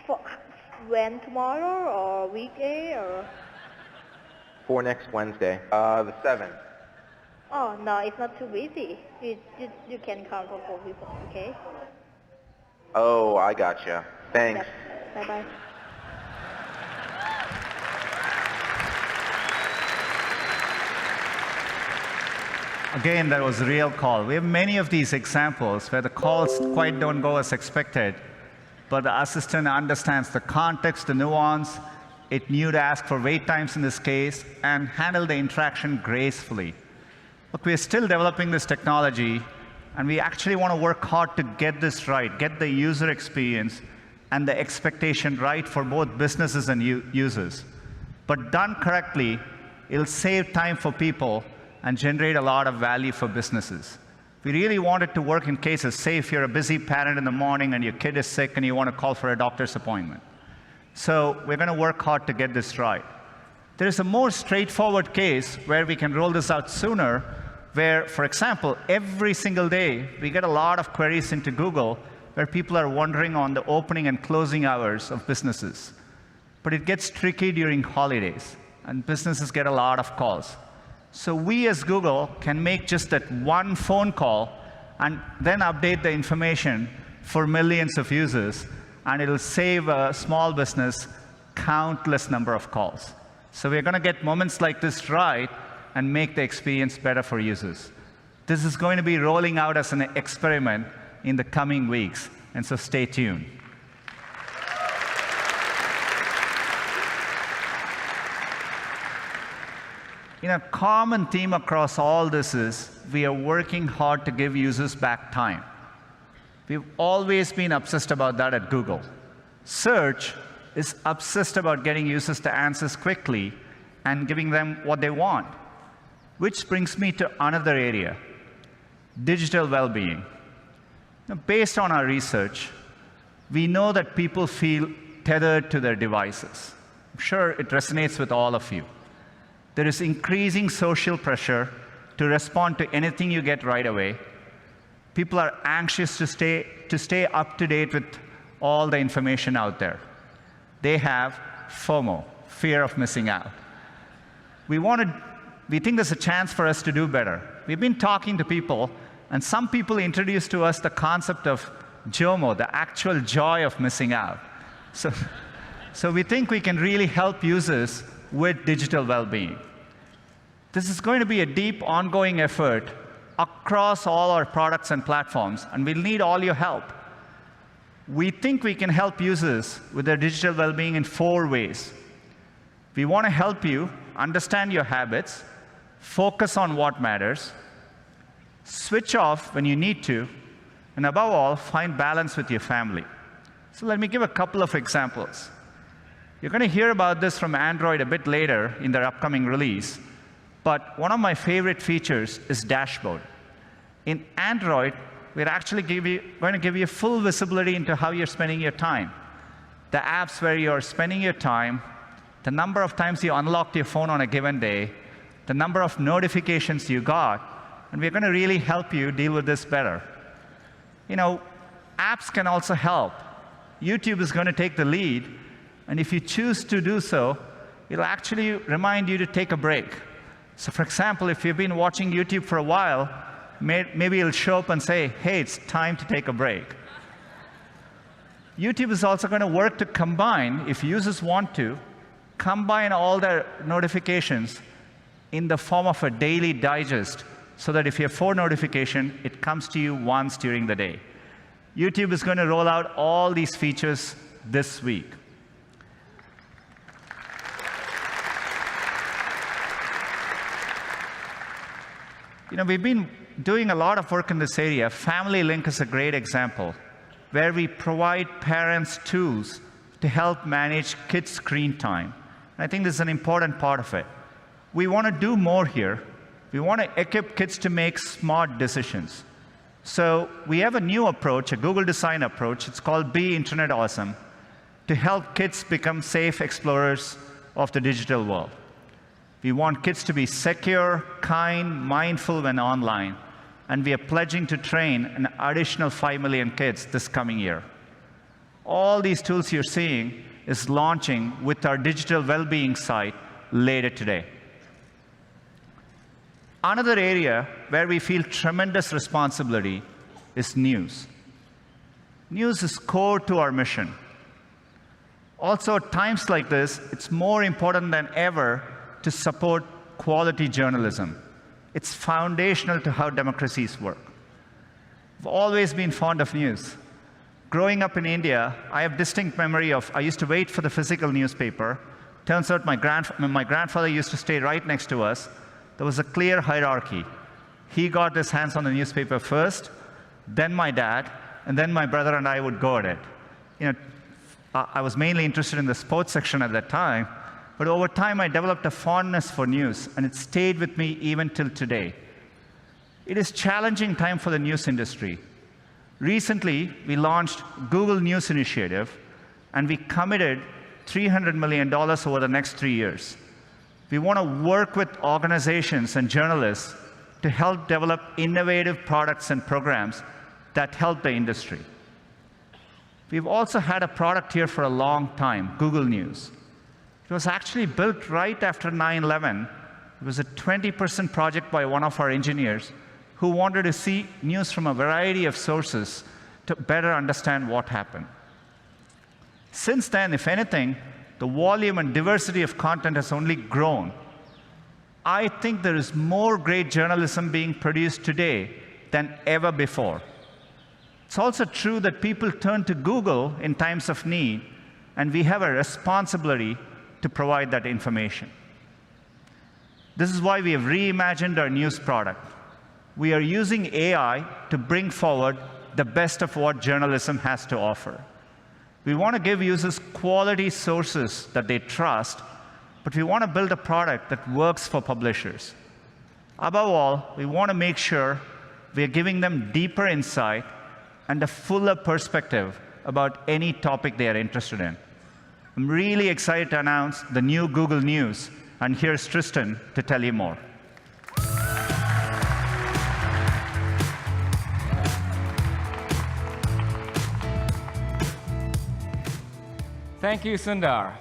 For when, tomorrow or weekday or? For next Wednesday, the 7th. Oh no, it's not too busy. You can come for 4 people, okay? Oh, I gotcha. Thanks. Yep. Bye bye. Again, that was a real call. We have many of these examples where the calls quite don't go as expected, but the assistant understands the context, the nuance. It knew to ask for wait times in this case and handle the interaction gracefully. Look, we're still developing this technology, and we actually want to work hard to get this right, get the user experience and the expectation right for both businesses and users. But done correctly, it'll save time for people and generate a lot of value for businesses. We really want it to work in cases, say if you're a busy parent in the morning and your kid is sick and you want to call for a doctor's appointment. So we're going to work hard to get this right. There is a more straightforward case where we can roll this out sooner, where, for example, every single day we get a lot of queries into Google where people are wondering on the opening and closing hours of businesses. But it gets tricky during holidays, and businesses get a lot of calls. So we as Google can make just that one phone call and then update the information for millions of users, and it'll save a small business countless number of calls. So we're going to get moments like this right and make the experience better for users. This is going to be rolling out as an experiment in the coming weeks, and so stay tuned. A common theme across all this is we are working hard to give users back time. We've always been obsessed about that at Google. Search is obsessed about getting users to answers quickly and giving them what they want. Which brings me to another area, digital well-being. Based on our research, we know that people feel tethered to their devices. I'm sure it resonates with all of you. There is increasing social pressure to respond to anything you get right away. People are anxious to stay up to date with all the information out there. They have FOMO, fear of missing out. We think there's a chance for us to do better. We've been talking to people, and some people introduced to us the concept of JOMO, the actual joy of missing out. So we think we can really help users with digital well-being. This is going to be a deep, ongoing effort across all our products and platforms, and we'll need all your help. We think we can help users with their digital well-being in 4 ways. We want to help you understand your habits, focus on what matters, switch off when you need to, and above all, find balance with your family. So let me give a couple of examples. You're going to hear about this from Android a bit later in their upcoming release, but one of my favorite features is Dashboard. In Android, we're actually going to give you full visibility into how you're spending your time. The apps where you're spending your time, the number of times you unlocked your phone on a given day, the number of notifications you got, and we're going to really help you deal with this better. Apps can also help. YouTube is going to take the lead, and if you choose to do so, it'll actually remind you to take a break. So for example, if you've been watching YouTube for a while, maybe it'll show up and say, hey, it's time to take a break. YouTube is also going to work to combine, if users want to, combine all their notifications in the form of a daily digest, so that if you have 4 notifications, it comes to you once during the day. YouTube is going to roll out all these features this week. We've been doing a lot of work in this area. Family Link is a great example, where we provide parents tools to help manage kids' screen time. And I think this is an important part of it. We want to do more here. We want to equip kids to make smart decisions. So we have a new approach, a Google design approach. It's called Be Internet Awesome, to help kids become safe explorers of the digital world. We want kids to be secure, kind, mindful when online, and we are pledging to train an additional 5 million kids this coming year. All these tools you're seeing is launching with our digital well-being site later today. Another area where we feel tremendous responsibility is news. News is core to our mission. Also, at times like this, it's more important than ever to support quality journalism. It's foundational to how democracies work. I've always been fond of news. Growing up in India, I have distinct memory of, I used to wait for the physical newspaper. Turns out my grandfather used to stay right next to us. There was a clear hierarchy. He got his hands on the newspaper first, then my dad, and then my brother and I would go at it. I was mainly interested in the sports section at that time, but over time I developed a fondness for news, and it stayed with me even till today. It is a challenging time for the news industry. Recently, we launched Google News Initiative, and we committed $300 million over the next 3 years. We want to work with organizations and journalists to help develop innovative products and programs that help the industry. We've also had a product here for a long time, Google News. It was actually built right after 9/11. It was a 20% project by one of our engineers who wanted to see news from a variety of sources to better understand what happened. Since then, if anything, the volume and diversity of content has only grown. I think there is more great journalism being produced today than ever before. It's also true that people turn to Google in times of need, and we have a responsibility to provide that information. This is why we have reimagined our news product. We are using AI to bring forward the best of what journalism has to offer. We want to give users quality sources that they trust, but we want to build a product that works for publishers. Above all, we want to make sure we are giving them deeper insight and a fuller perspective about any topic they are interested in. I'm really excited to announce the new Google News, and here's Tristan to tell you more. Thank you, Sundar.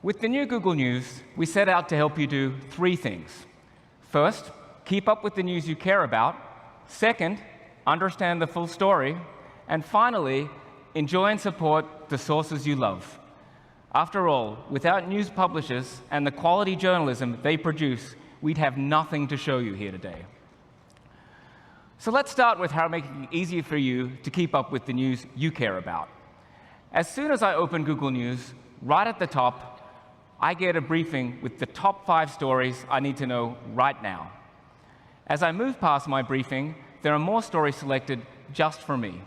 With the new Google News, we set out to help you do 3 things. First, keep up with the news you care about. Second, understand the full story. And finally, enjoy and support the sources you love. After all, without news publishers and the quality journalism they produce, we'd have nothing to show you here today. So let's start with how making it easier for you to keep up with the news you care about. As soon as I open Google News, right at the top, I get a briefing with the top 5 stories I need to know right now. As I move past my briefing, there are more stories selected just for me.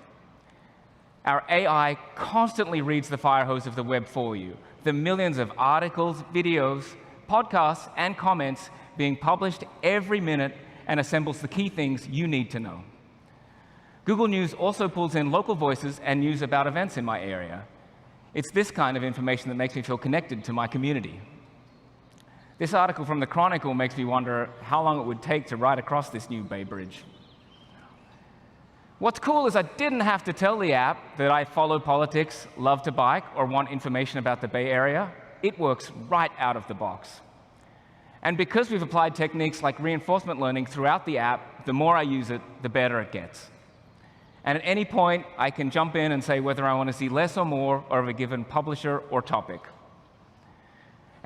Our AI constantly reads the fire hose of the web for you, the millions of articles, videos, podcasts, and comments being published every minute and assembles the key things you need to know. Google News also pulls in local voices and news about events in my area. It's this kind of information that makes me feel connected to my community. This article from the Chronicle makes me wonder how long it would take to ride across this new Bay Bridge. What's cool is I didn't have to tell the app that I follow politics, love to bike, or want information about the Bay Area. It works right out of the box. And because we've applied techniques like reinforcement learning throughout the app, the more I use it, the better it gets. And at any point, I can jump in and say whether I want to see less or more of a given publisher or topic.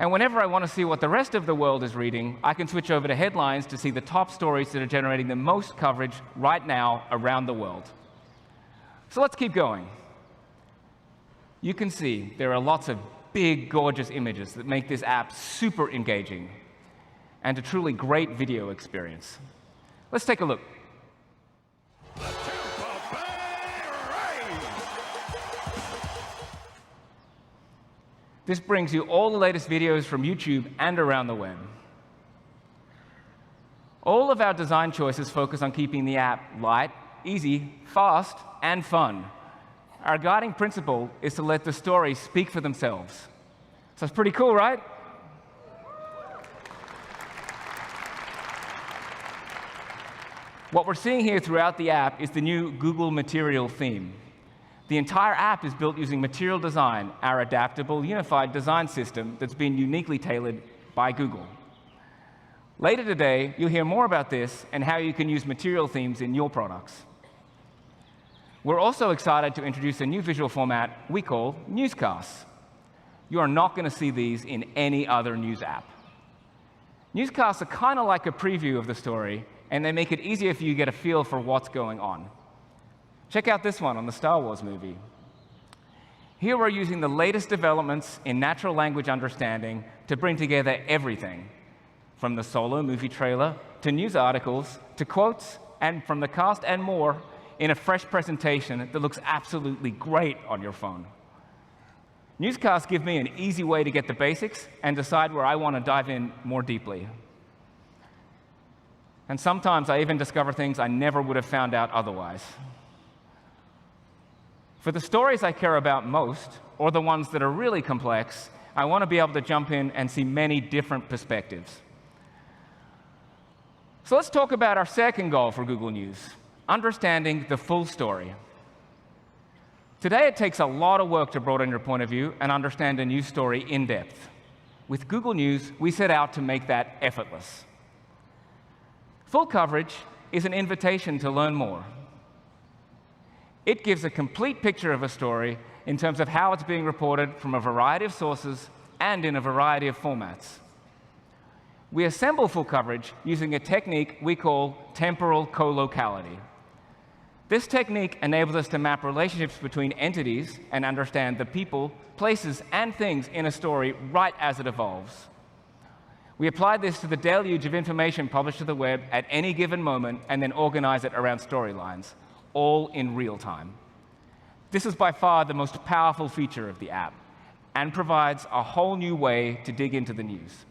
And whenever I want to see what the rest of the world is reading, I can switch over to headlines to see the top stories that are generating the most coverage right now around the world. So let's keep going. You can see there are lots of big, gorgeous images that make this app super engaging and a truly great video experience. Let's take a look. This brings you all the latest videos from YouTube and around the web. All of our design choices focus on keeping the app light, easy, fast, and fun. Our guiding principle is to let the stories speak for themselves. So it's pretty cool, right? What we're seeing here throughout the app is the new Google Material theme. The entire app is built using Material Design, our adaptable, unified design system that's been uniquely tailored by Google. Later today, you'll hear more about this and how you can use Material themes in your products. We're also excited to introduce a new visual format we call newscasts. You are not going to see these in any other news app. Newscasts are kind of like a preview of the story, and they make it easier for you to get a feel for what's going on. Check out this one on the Star Wars movie. Here we're using the latest developments in natural language understanding to bring together everything, from the Solo movie trailer, to news articles, to quotes, and from the cast and more, in a fresh presentation that looks absolutely great on your phone. Newscasts give me an easy way to get the basics and decide where I want to dive in more deeply. And sometimes I even discover things I never would have found out otherwise. For the stories I care about most, or the ones that are really complex, I want to be able to jump in and see many different perspectives. So let's talk about our second goal for Google News, understanding the full story. Today, it takes a lot of work to broaden your point of view and understand a news story in depth. With Google News, we set out to make that effortless. Full coverage is an invitation to learn more. It gives a complete picture of a story in terms of how it's being reported from a variety of sources and in a variety of formats. We assemble full coverage using a technique we call temporal colocality. This technique enables us to map relationships between entities and understand the people, places, and things in a story right as it evolves. We apply this to the deluge of information published to the web at any given moment and then organize it around storylines, all in real time. This is by far the most powerful feature of the app and provides a whole new way to dig into the news.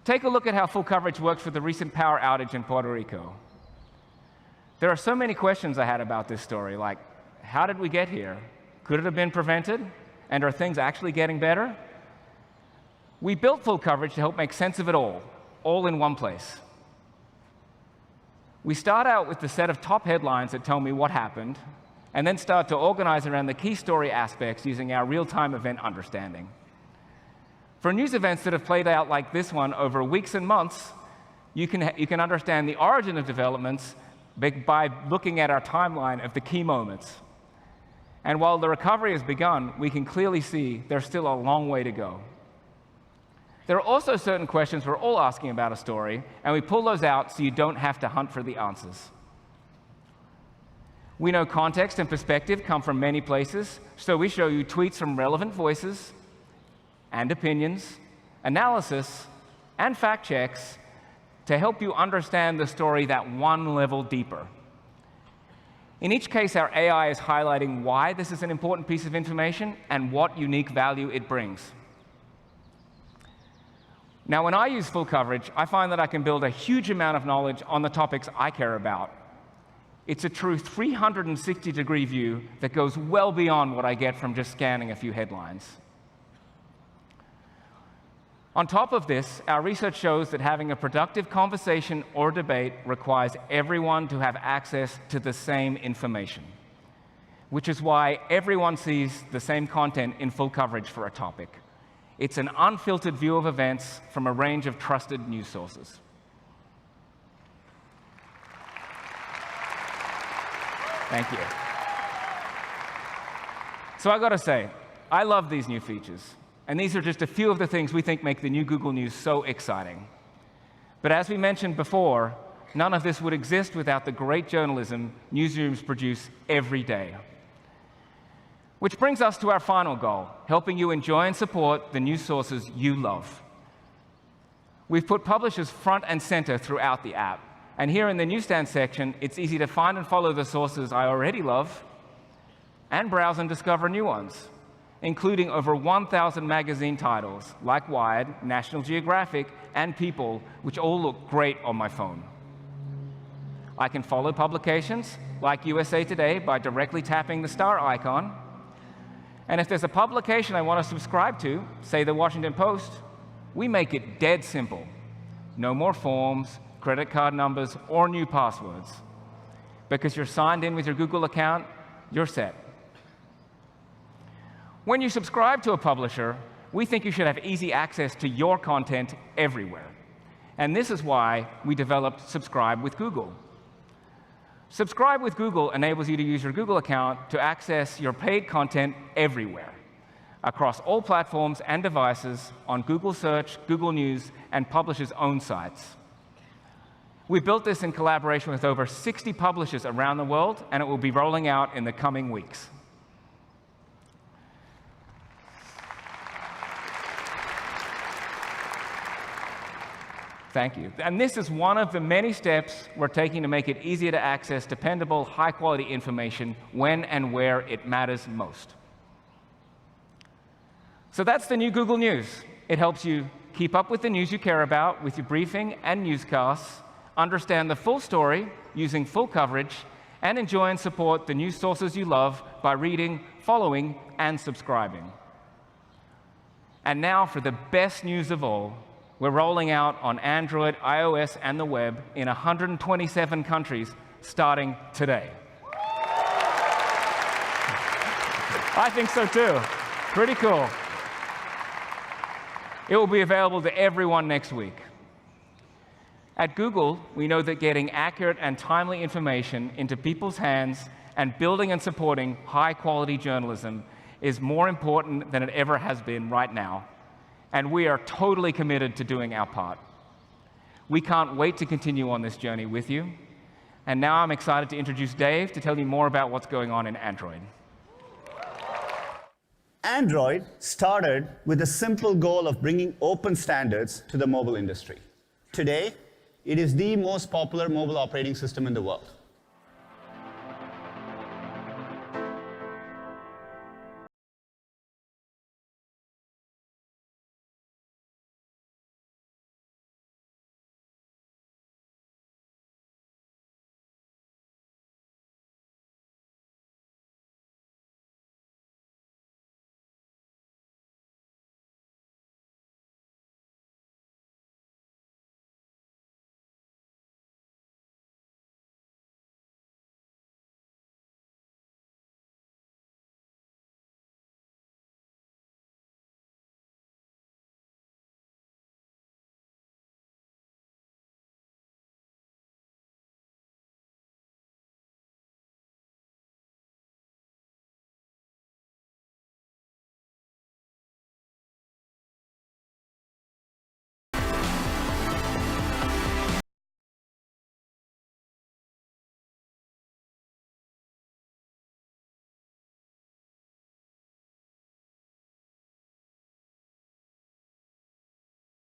Take a look at how full coverage works for the recent power outage in Puerto Rico. There are so many questions I had about this story, like, how did we get here? Could it have been prevented? And are things actually getting better? We built full coverage to help make sense of it all in one place. We start out with the set of top headlines that tell me what happened, and then start to organize around the key story aspects using our real-time event understanding. For news events that have played out like this one over weeks and months, you can understand the origin of developments by looking at our timeline of the key moments. And while the recovery has begun, we can clearly see there's still a long way to go. There are also certain questions we're all asking about a story, and we pull those out so you don't have to hunt for the answers. We know context and perspective come from many places, so we show you tweets from relevant voices and opinions, analysis, and fact checks to help you understand the story that one level deeper. In each case, our AI is highlighting why this is an important piece of information and what unique value it brings. Now, when I use full coverage, I find that I can build a huge amount of knowledge on the topics I care about. It's a true 360-degree view that goes well beyond what I get from just scanning a few headlines. On top of this, our research shows that having a productive conversation or debate requires everyone to have access to the same information, which is why everyone sees the same content in full coverage for a topic. It's an unfiltered view of events from a range of trusted news sources. Thank you. So I got to say, I love these new features. And these are just a few of the things we think make the new Google News so exciting. But as we mentioned before, none of this would exist without the great journalism newsrooms produce every day. Which brings us to our final goal, helping you enjoy and support the news sources you love. We've put publishers front and center throughout the app. And here in the newsstand section, it's easy to find and follow the sources I already love and browse and discover new ones, including over 1,000 magazine titles like Wired, National Geographic, and People, which all look great on my phone. I can follow publications like USA Today by directly tapping the star icon. And if there's a publication I want to subscribe to, say the Washington Post, we make it dead simple. No more forms, credit card numbers, or new passwords. Because you're signed in with your Google account, you're set. When you subscribe to a publisher, we think you should have easy access to your content everywhere. And this is why we developed Subscribe with Google. Subscribe with Google enables you to use your Google account to access your paid content everywhere, across all platforms and devices, on Google Search, Google News, and publishers' own sites. We built this in collaboration with over 60 publishers around the world, and it will be rolling out in the coming weeks. Thank you. And this is one of the many steps we're taking to make it easier to access dependable, high-quality information when and where it matters most. So that's the new Google News. It helps you keep up with the news you care about with your briefing and newscasts, understand the full story using full coverage, and enjoy and support the news sources you love by reading, following, and subscribing. And now for the best news of all. We're rolling out on Android, iOS, and the web in 127 countries starting today. I think so too. Pretty cool. It will be available to everyone next week. At Google, we know that getting accurate and timely information into people's hands and building and supporting high-quality journalism is more important than it ever has been right now. And we are totally committed to doing our part. We can't wait to continue on this journey with you. And now I'm excited to introduce Dave to tell you more about what's going on in Android. Android started with the simple goal of bringing open standards to the mobile industry. Today, it is the most popular mobile operating system in the world.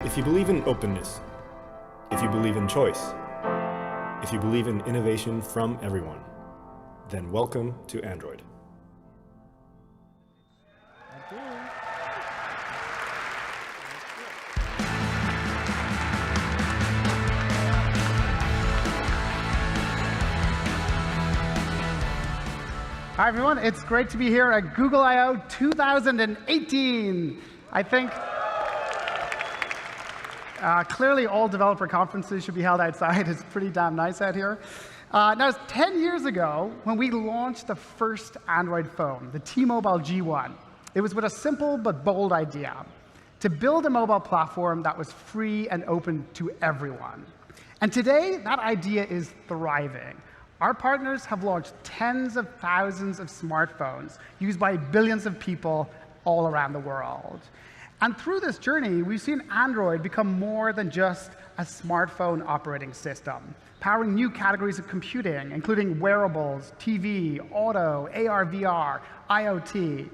If you believe in openness, if you believe in choice, if you believe in innovation from everyone, then welcome to Android. Hi, everyone. It's great to be here at Google I/O 2018. I think clearly all developer conferences should be held outside. It's pretty damn nice out here. Now, 10 years ago, when we launched the first Android phone, the T-Mobile G1, it was with a simple but bold idea: to build a mobile platform that was free and open to everyone. And today, that idea is thriving. Our partners have launched tens of thousands of smartphones used by billions of people all around the world. And through this journey, we've seen Android become more than just a smartphone operating system, powering new categories of computing, including wearables, TV, auto, AR/VR, IoT.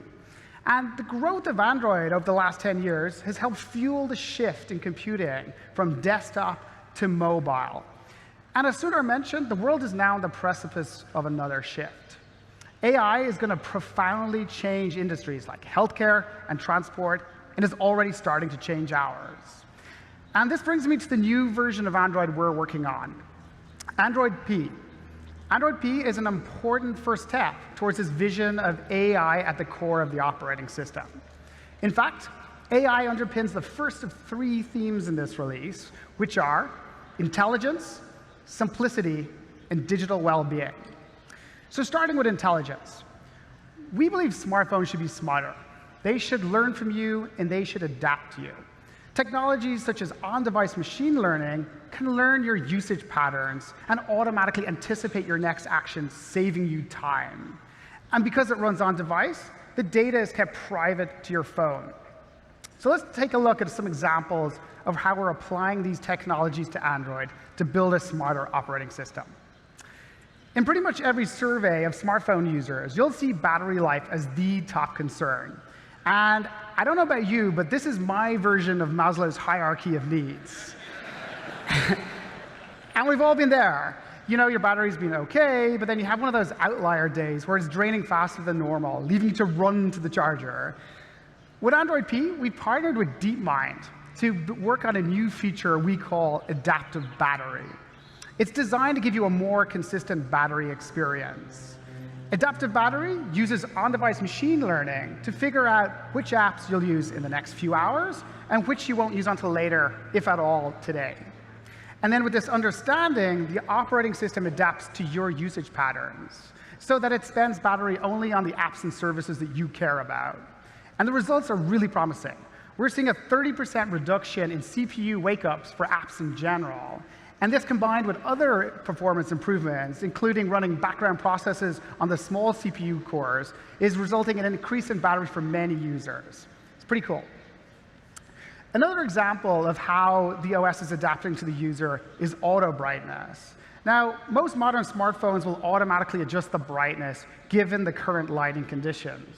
And the growth of Android over the last 10 years has helped fuel the shift in computing from desktop to mobile. And as Sundar mentioned, the world is now on the precipice of another shift. AI is going to profoundly change industries like healthcare and transport, and is already starting to change ours. And this brings me to the new version of Android we're working on, Android P. Android P is an important first step towards this vision of AI at the core of the operating system. In fact, AI underpins the first of 3 themes in this release, which are intelligence, simplicity, and digital well-being. So starting with intelligence, we believe smartphones should be smarter. They should learn from you, and they should adapt to you. Technologies such as on-device machine learning can learn your usage patterns and automatically anticipate your next action, saving you time. And because it runs on-device, the data is kept private to your phone. So let's take a look at some examples of how we're applying these technologies to Android to build a smarter operating system. In pretty much every survey of smartphone users, you'll see battery life as the top concern. And I don't know about you, but this is my version of Maslow's hierarchy of needs. And we've all been there. You know, your battery's been OK, but then you have one of those outlier days where it's draining faster than normal, leaving you to run to the charger. With Android P, we partnered with DeepMind to work on a new feature we call adaptive battery. It's designed to give you a more consistent battery experience. Adaptive battery uses on-device machine learning to figure out which apps you'll use in the next few hours and which you won't use until later, if at all, today. And then with this understanding, the operating system adapts to your usage patterns so that it spends battery only on the apps and services that you care about. And the results are really promising. We're seeing a 30% reduction in CPU wake-ups for apps in general. And this, combined with other performance improvements, including running background processes on the small CPU cores, is resulting in an increase in battery for many users. It's pretty cool. Another example of how the OS is adapting to the user is auto brightness. Now, most modern smartphones will automatically adjust the brightness given the current lighting conditions.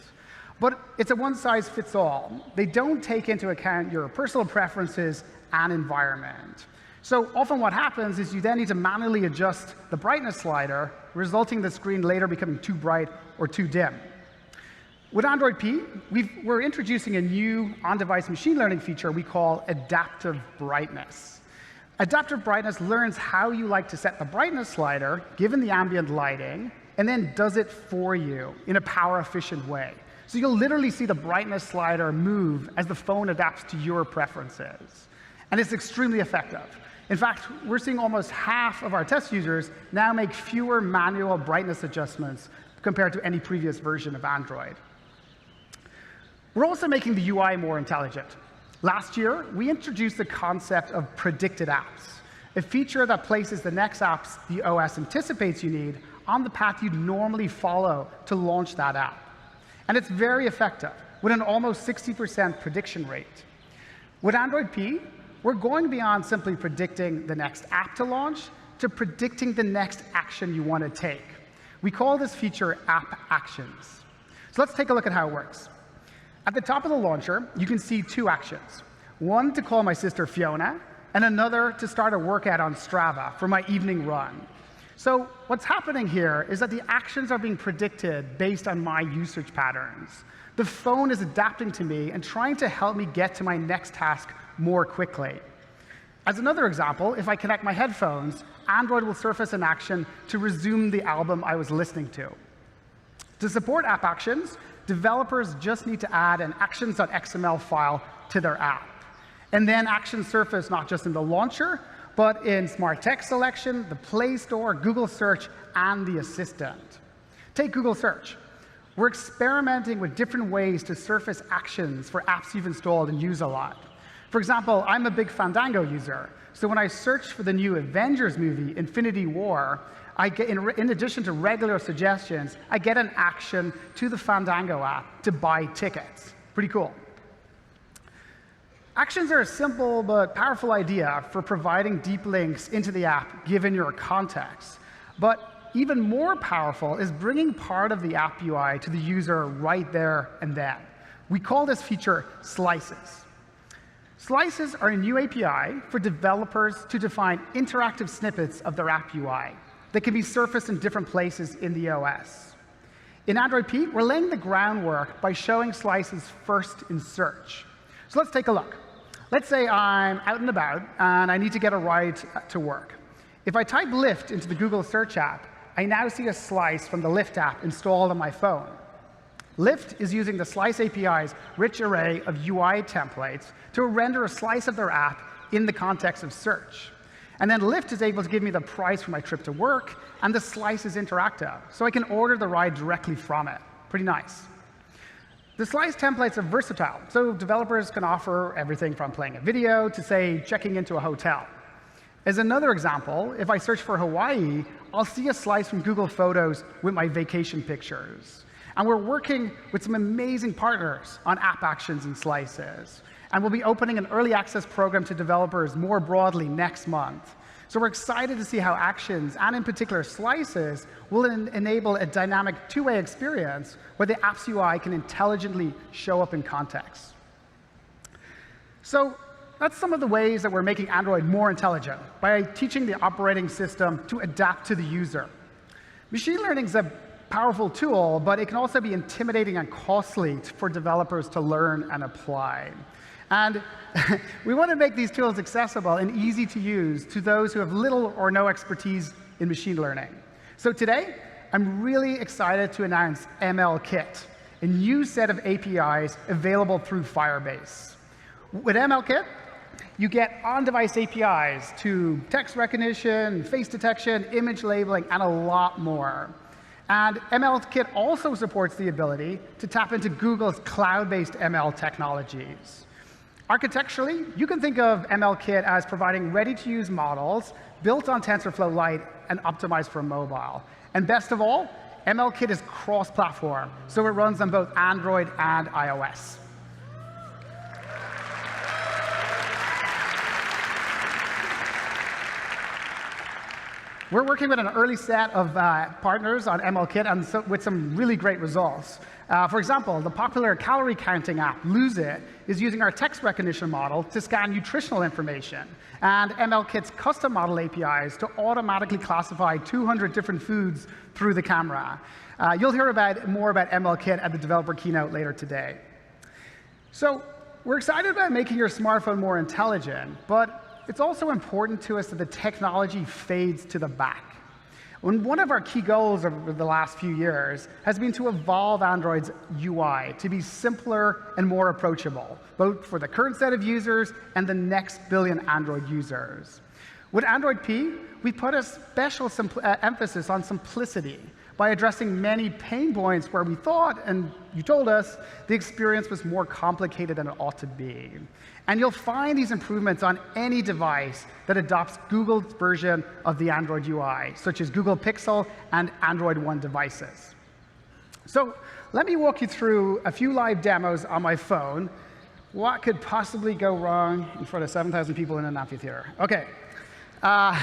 But it's a one-size-fits-all. They don't take into account your personal preferences and environment. So often what happens is you then need to manually adjust the brightness slider, resulting in the screen later becoming too bright or too dim. With Android P, we're introducing a new on-device machine learning feature we call adaptive brightness. Adaptive brightness learns how you like to set the brightness slider, given the ambient lighting, and then does it for you in a power-efficient way. So you'll literally see the brightness slider move as the phone adapts to your preferences. And it's extremely effective. In fact, we're seeing almost half of our test users now make fewer manual brightness adjustments compared to any previous version of Android. We're also making the UI more intelligent. Last year, we introduced the concept of predicted apps, a feature that places the next apps the OS anticipates you need on the path you'd normally follow to launch that app. And it's very effective, with an almost 60% prediction rate. With Android P, we're going beyond simply predicting the next app to launch to predicting the next action you want to take. We call this feature App Actions. So let's take a look at how it works. At the top of the launcher, you can see 2 actions. One to call my sister Fiona, and another to start a workout on Strava for my evening run. So what's happening here is that the actions are being predicted based on my usage patterns. The phone is adapting to me and trying to help me get to my next task more quickly. As another example, if I connect my headphones, Android will surface an action to resume the album I was listening to. To support app actions, developers just need to add an actions.xml file to their app. And then actions surface not just in the launcher, but in Smart Text Selection, the Play Store, Google Search, and the Assistant. Take Google Search. We're experimenting with different ways to surface actions for apps you've installed and use a lot. For example, I'm a big Fandango user, so when I search for the new Avengers movie, Infinity War, I get, in addition to regular suggestions, I get an action to the Fandango app to buy tickets. Pretty cool. Actions are a simple but powerful idea for providing deep links into the app given your context. But even more powerful is bringing part of the app UI to the user right there and then. We call this feature slices. Slices are a new API for developers to define interactive snippets of their app UI that can be surfaced in different places in the OS. In Android P, we're laying the groundwork by showing slices first in search. So let's take a look. Let's say I'm out and about, and I need to get a ride to work. If I type Lyft into the Google Search app, I now see a slice from the Lyft app installed on my phone. Lyft is using the Slice API's rich array of UI templates to render a slice of their app in the context of search. And then Lyft is able to give me the price for my trip to work, and the slice is interactive, so I can order the ride directly from it. Pretty nice. The Slice templates are versatile, so developers can offer everything from playing a video to, say, checking into a hotel. As another example, if I search for Hawaii, I'll see a slice from Google Photos with my vacation pictures. And we're working with some amazing partners on app actions and slices. And we'll be opening an early access program to developers more broadly next month. So we're excited to see how actions, and in particular slices, will enable a dynamic two-way experience where the app's UI can intelligently show up in context. So that's some of the ways that we're making Android more intelligent, by teaching the operating system to adapt to the user. Machine learning is a powerful tool, but it can also be intimidating and costly for developers to learn and apply. And we want to make these tools accessible and easy to use to those who have little or no expertise in machine learning. So today, I'm really excited to announce ML Kit, a new set of APIs available through Firebase. With ML Kit, you get on-device APIs to text recognition, face detection, image labeling, and a lot more. And ML Kit also supports the ability to tap into Google's cloud-based ML technologies. Architecturally, you can think of ML Kit as providing ready-to-use models built on TensorFlow Lite and optimized for mobile. And best of all, ML Kit is cross-platform, so it runs on both Android and iOS. We're working with an early set of partners on ML Kit and with some really great results. For example, the popular calorie counting app, Lose It, is using our text recognition model to scan nutritional information, and ML Kit's custom model APIs to automatically classify 200 different foods through the camera. You'll hear more about ML Kit at the developer keynote later today. So we're excited about making your smartphone more intelligent, but it's also important to us that the technology fades to the back. One of our key goals over the last few years has been to evolve Android's UI to be simpler and more approachable, both for the current set of users and the next billion Android users. With Android P, we put a special emphasis on simplicity by addressing many pain points where we thought, and you told us, the experience was more complicated than it ought to be. And you'll find these improvements on any device that adopts Google's version of the Android UI, such as Google Pixel and Android One devices. So let me walk you through a few live demos on my phone. What could possibly go wrong in front of 7,000 people in an amphitheater? OK. Now,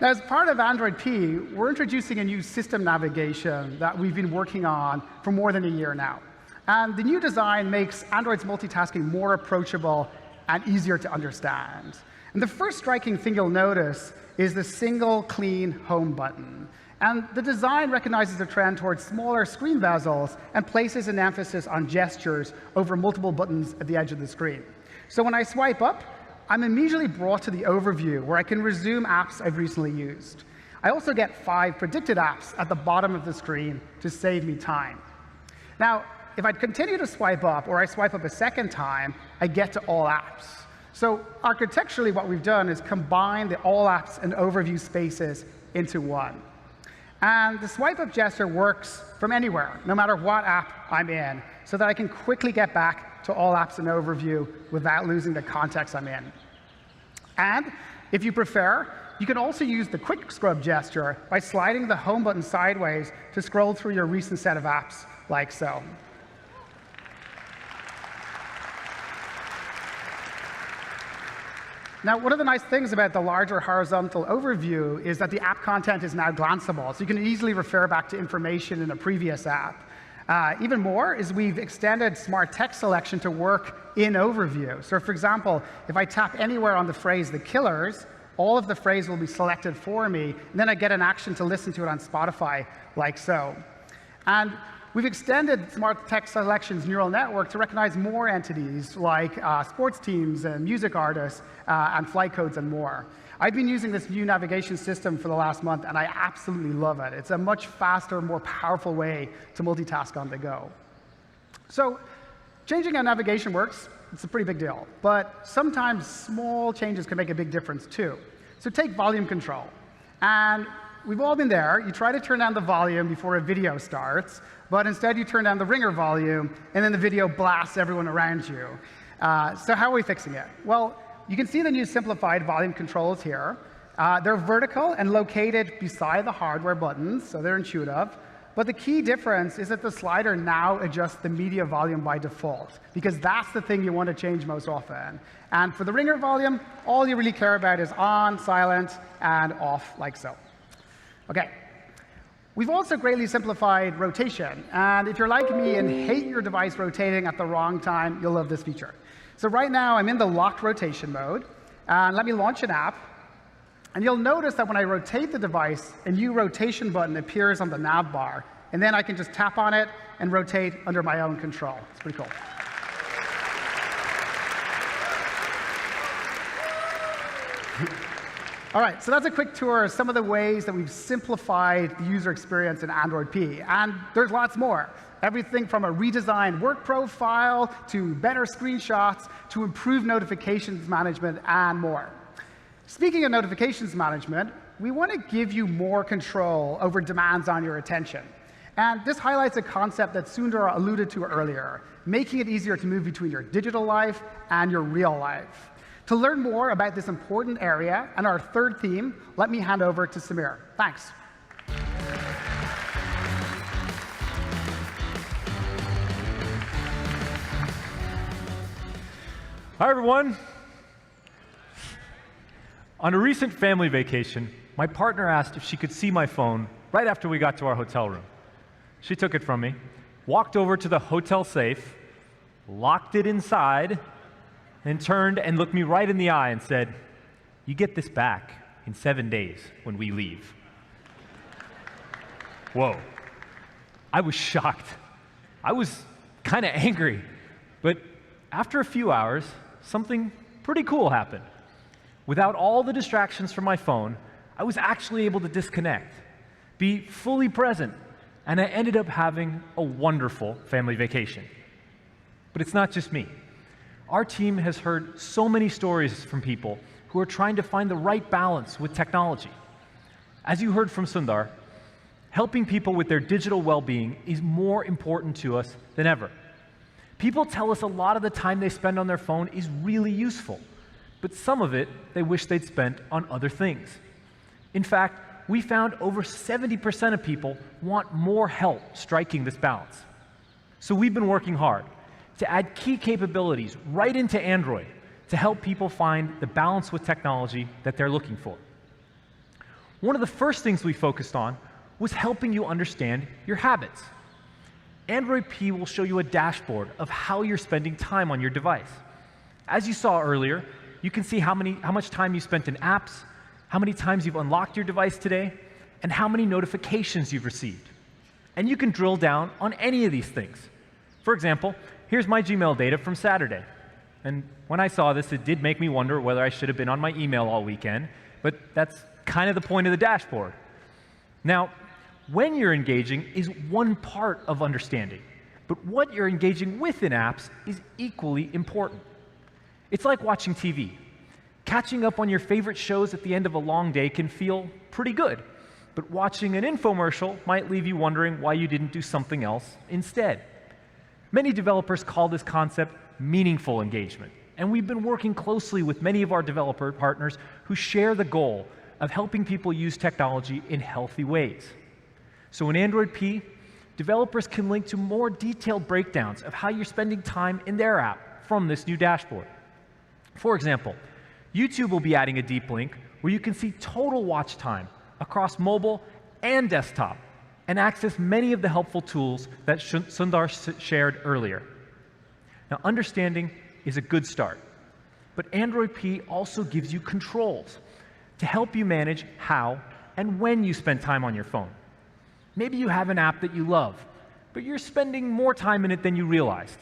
as part of Android P, we're introducing a new system navigation that we've been working on for more than a year now. And the new design makes Android's multitasking more approachable and easier to understand. And the first striking thing you'll notice is the single, clean home button. And the design recognizes a trend towards smaller screen bezels and places an emphasis on gestures over multiple buttons at the edge of the screen. So when I swipe up, I'm immediately brought to the overview, where I can resume apps I've recently used. I also get 5 predicted apps at the bottom of the screen to save me time. Now, if I continue to swipe up, or I swipe up a second time, I get to all apps. So architecturally, what we've done is combine the all apps and overview spaces into one. And the swipe up gesture works from anywhere, no matter what app I'm in, so that I can quickly get back to all apps and overview without losing the context I'm in. And if you prefer, you can also use the quick scrub gesture by sliding the home button sideways to scroll through your recent set of apps, like so. Now, one of the nice things about the larger horizontal overview is that the app content is now glanceable, so you can easily refer back to information in a previous app. Even more is we've extended smart text selection to work in overview. So for example, if I tap anywhere on the phrase "the killers," all of the phrase will be selected for me, and then I get an action to listen to it on Spotify, like so. And we've extended smart text selection's neural network to recognize more entities like sports teams and music artists and flight codes and more. I've been using this new navigation system for the last month, and I absolutely love it. It's a much faster, more powerful way to multitask on the go. So changing how navigation works, it's a pretty big deal. But sometimes small changes can make a big difference, too. So take volume control. And we've all been there. You try to turn down the volume before a video starts, but instead you turn down the ringer volume, and then the video blasts everyone around you. So how are we fixing it? Well, you can see the new simplified volume controls here. They're vertical and located beside the hardware buttons, so they're intuitive. But the key difference is that the slider now adjusts the media volume by default, because that's the thing you want to change most often. And for the ringer volume, all you really care about is on, silent, and off, like so. OK. We've also greatly simplified rotation. And if you're like me and hate your device rotating at the wrong time, you'll love this feature. So right now, I'm in the locked rotation mode. And let me launch an app. And you'll notice that when I rotate the device, a new rotation button appears on the nav bar. And then I can just tap on it and rotate under my own control. It's pretty cool. All right, so that's a quick tour of some of the ways that we've simplified the user experience in Android P. And there's lots more. Everything from a redesigned work profile to better screenshots to improved notifications management and more. Speaking of notifications management, we want to give you more control over demands on your attention. And this highlights a concept that Sundar alluded to earlier, making it easier to move between your digital life and your real life. To learn more about this important area and our third theme, let me hand over to Samir. Thanks. Hi, everyone. On a recent family vacation, my partner asked if she could see my phone right after we got to our hotel room. She took it from me, walked over to the hotel safe, locked it inside, and turned and looked me right in the eye and said, "You get this back in 7 days when we leave." Whoa. I was shocked. I was kind of angry. But after a few hours, something pretty cool happened. Without all the distractions from my phone, I was actually able to disconnect, be fully present, and I ended up having a wonderful family vacation. But it's not just me. Our team has heard so many stories from people who are trying to find the right balance with technology. As you heard from Sundar, helping people with their digital well-being is more important to us than ever. People tell us a lot of the time they spend on their phone is really useful, but some of it they wish they'd spent on other things. In fact, we found over 70% of people want more help striking this balance. So we've been working hard to add key capabilities right into Android to help people find the balance with technology that they're looking for. One of the first things we focused on was helping you understand your habits. Android P will show you a dashboard of how you're spending time on your device. As you saw earlier, you can see how much time you spent in apps, how many times you've unlocked your device today, and how many notifications you've received. And you can drill down on any of these things. For example, here's my Gmail data from Saturday. And when I saw this, it did make me wonder whether I should have been on my email all weekend, but that's kind of the point of the dashboard. Now, when you're engaging is one part of understanding, but what you're engaging with in apps is equally important. It's like watching TV. Catching up on your favorite shows at the end of a long day can feel pretty good, but watching an infomercial might leave you wondering why you didn't do something else instead. Many developers call this concept meaningful engagement, and we've been working closely with many of our developer partners who share the goal of helping people use technology in healthy ways. So in Android P, developers can link to more detailed breakdowns of how you're spending time in their app from this new dashboard. For example, YouTube will be adding a deep link where you can see total watch time across mobile and desktop and access many of the helpful tools that Sundar shared earlier. Now, understanding is a good start, but Android P also gives you controls to help you manage how and when you spend time on your phone. Maybe you have an app that you love, but you're spending more time in it than you realized.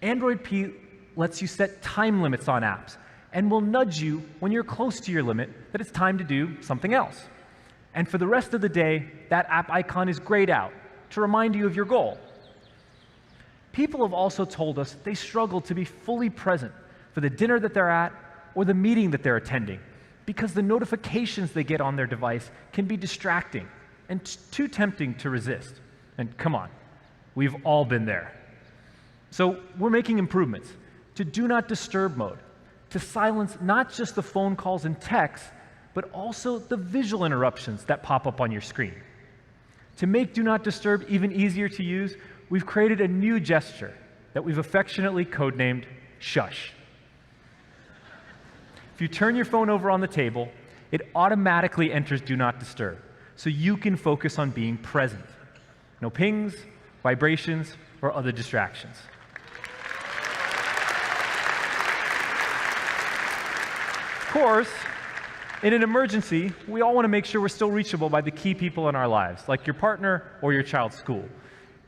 Android P lets you set time limits on apps and will nudge you when you're close to your limit that it's time to do something else. And for the rest of the day, that app icon is grayed out to remind you of your goal. People have also told us they struggle to be fully present for the dinner that they're at or the meeting that they're attending because the notifications they get on their device can be distracting and too tempting to resist. And come on, we've all been there. So we're making improvements to Do Not Disturb mode, to silence not just the phone calls and texts, but also the visual interruptions that pop up on your screen. To make Do Not Disturb even easier to use, we've created a new gesture that we've affectionately codenamed Shush. If you turn your phone over on the table, it automatically enters Do Not Disturb, so you can focus on being present. No pings, vibrations, or other distractions. Of course, in an emergency, we all want to make sure we're still reachable by the key people in our lives, like your partner or your child's school.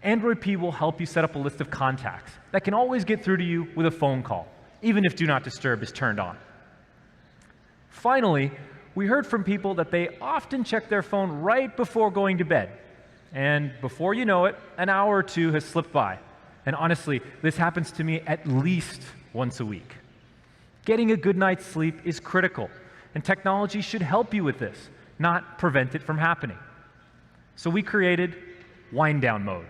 Android P will help you set up a list of contacts that can always get through to you with a phone call, even if Do Not Disturb is turned on. Finally, we heard from people that they often check their phone right before going to bed. And before you know it, an hour or two has slipped by. And honestly, this happens to me at least once a week. Getting a good night's sleep is critical, and technology should help you with this, not prevent it from happening. So we created Wind Down mode.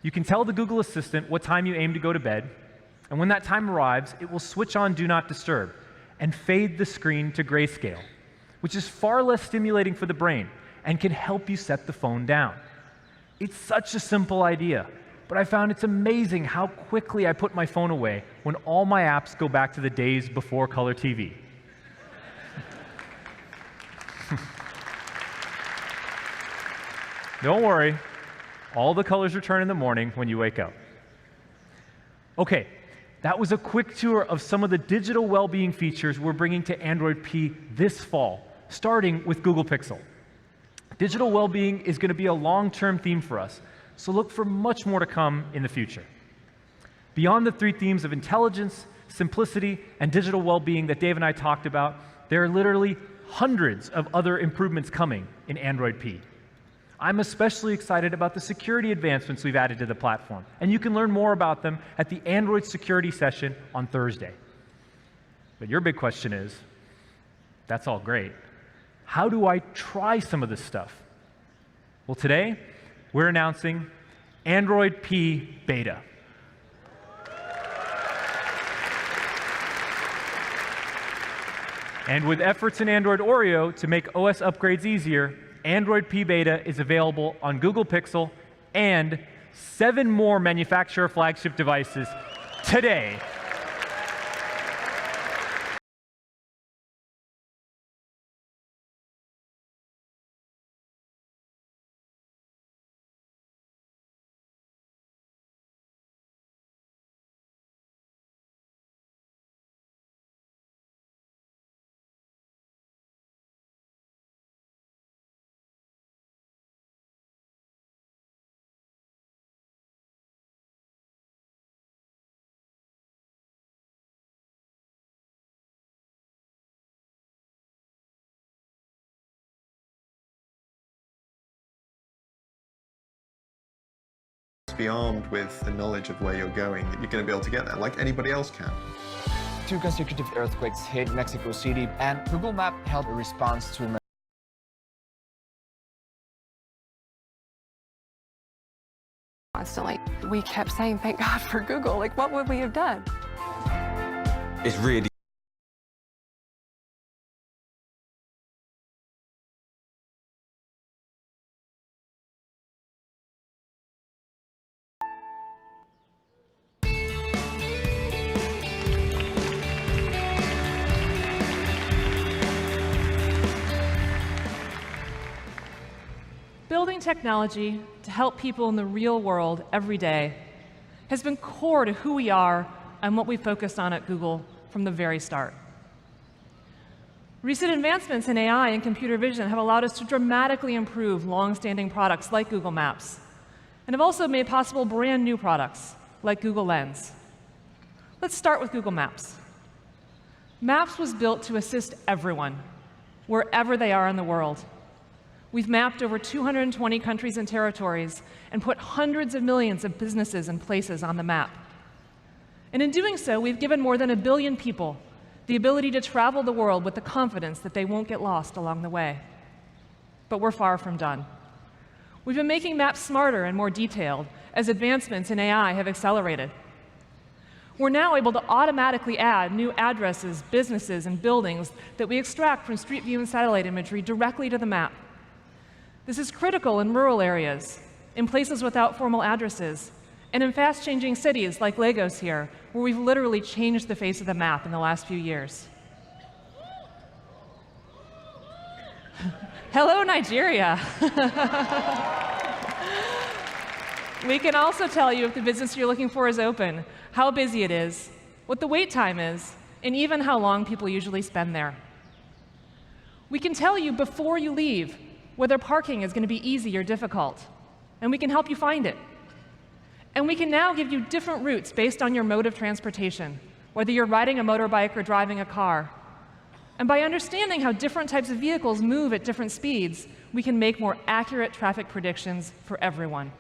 You can tell the Google Assistant what time you aim to go to bed, and when that time arrives, it will switch on Do Not Disturb and fade the screen to grayscale, which is far less stimulating for the brain and can help you set the phone down. It's such a simple idea, but I found it's amazing how quickly I put my phone away when all my apps go back to the days before color TV. Don't worry, all the colors return in the morning when you wake up. Okay, that was a quick tour of some of the digital well-being features we're bringing to Android P this fall, starting with Google Pixel. Digital well-being is going to be a long-term theme for us, so look for much more to come in the future. Beyond the three themes of intelligence, simplicity, and digital well-being that Dave and I talked about, there are literally hundreds of other improvements coming in Android P. I'm especially excited about the security advancements we've added to the platform, and you can learn more about them at the Android security session on Thursday. But your big question is, that's all great. How do I try some of this stuff? Well, today, we're announcing Android P Beta. And with efforts in Android Oreo to make OS upgrades easier, Android P Beta is available on Google Pixel and 7 more manufacturer flagship devices today. Be armed with the knowledge of where you're going, that you're going to be able to get there like anybody else can. 2 consecutive earthquakes hit Mexico City, and Google Maps held a response to constantly. We kept saying, thank God for Google. Like, what would we have done? It's really Using technology to help people in the real world every day has been core to who we are and what we focused on at Google from the very start. Recent advancements in AI and computer vision have allowed us to dramatically improve long-standing products like Google Maps, and have also made possible brand new products like Google Lens. Let's start with Google Maps. Maps was built to assist everyone, wherever they are in the world. We've mapped over 220 countries and territories and put hundreds of millions of businesses and places on the map. And in doing so, we've given more than 1 billion people the ability to travel the world with the confidence that they won't get lost along the way. But we're far from done. We've been making maps smarter and more detailed as advancements in AI have accelerated. We're now able to automatically add new addresses, businesses, and buildings that we extract from Street View and satellite imagery directly to the map. This is critical in rural areas, in places without formal addresses, and in fast-changing cities like Lagos here, where we've literally changed the face of the map in the last few years. Hello, Nigeria. We can also tell you if the business you're looking for is open, how busy it is, what the wait time is, and even how long people usually spend there. We can tell you before you leave whether parking is going to be easy or difficult, and we can help you find it. And we can now give you different routes based on your mode of transportation, whether you're riding a motorbike or driving a car. And by understanding how different types of vehicles move at different speeds, we can make more accurate traffic predictions for everyone.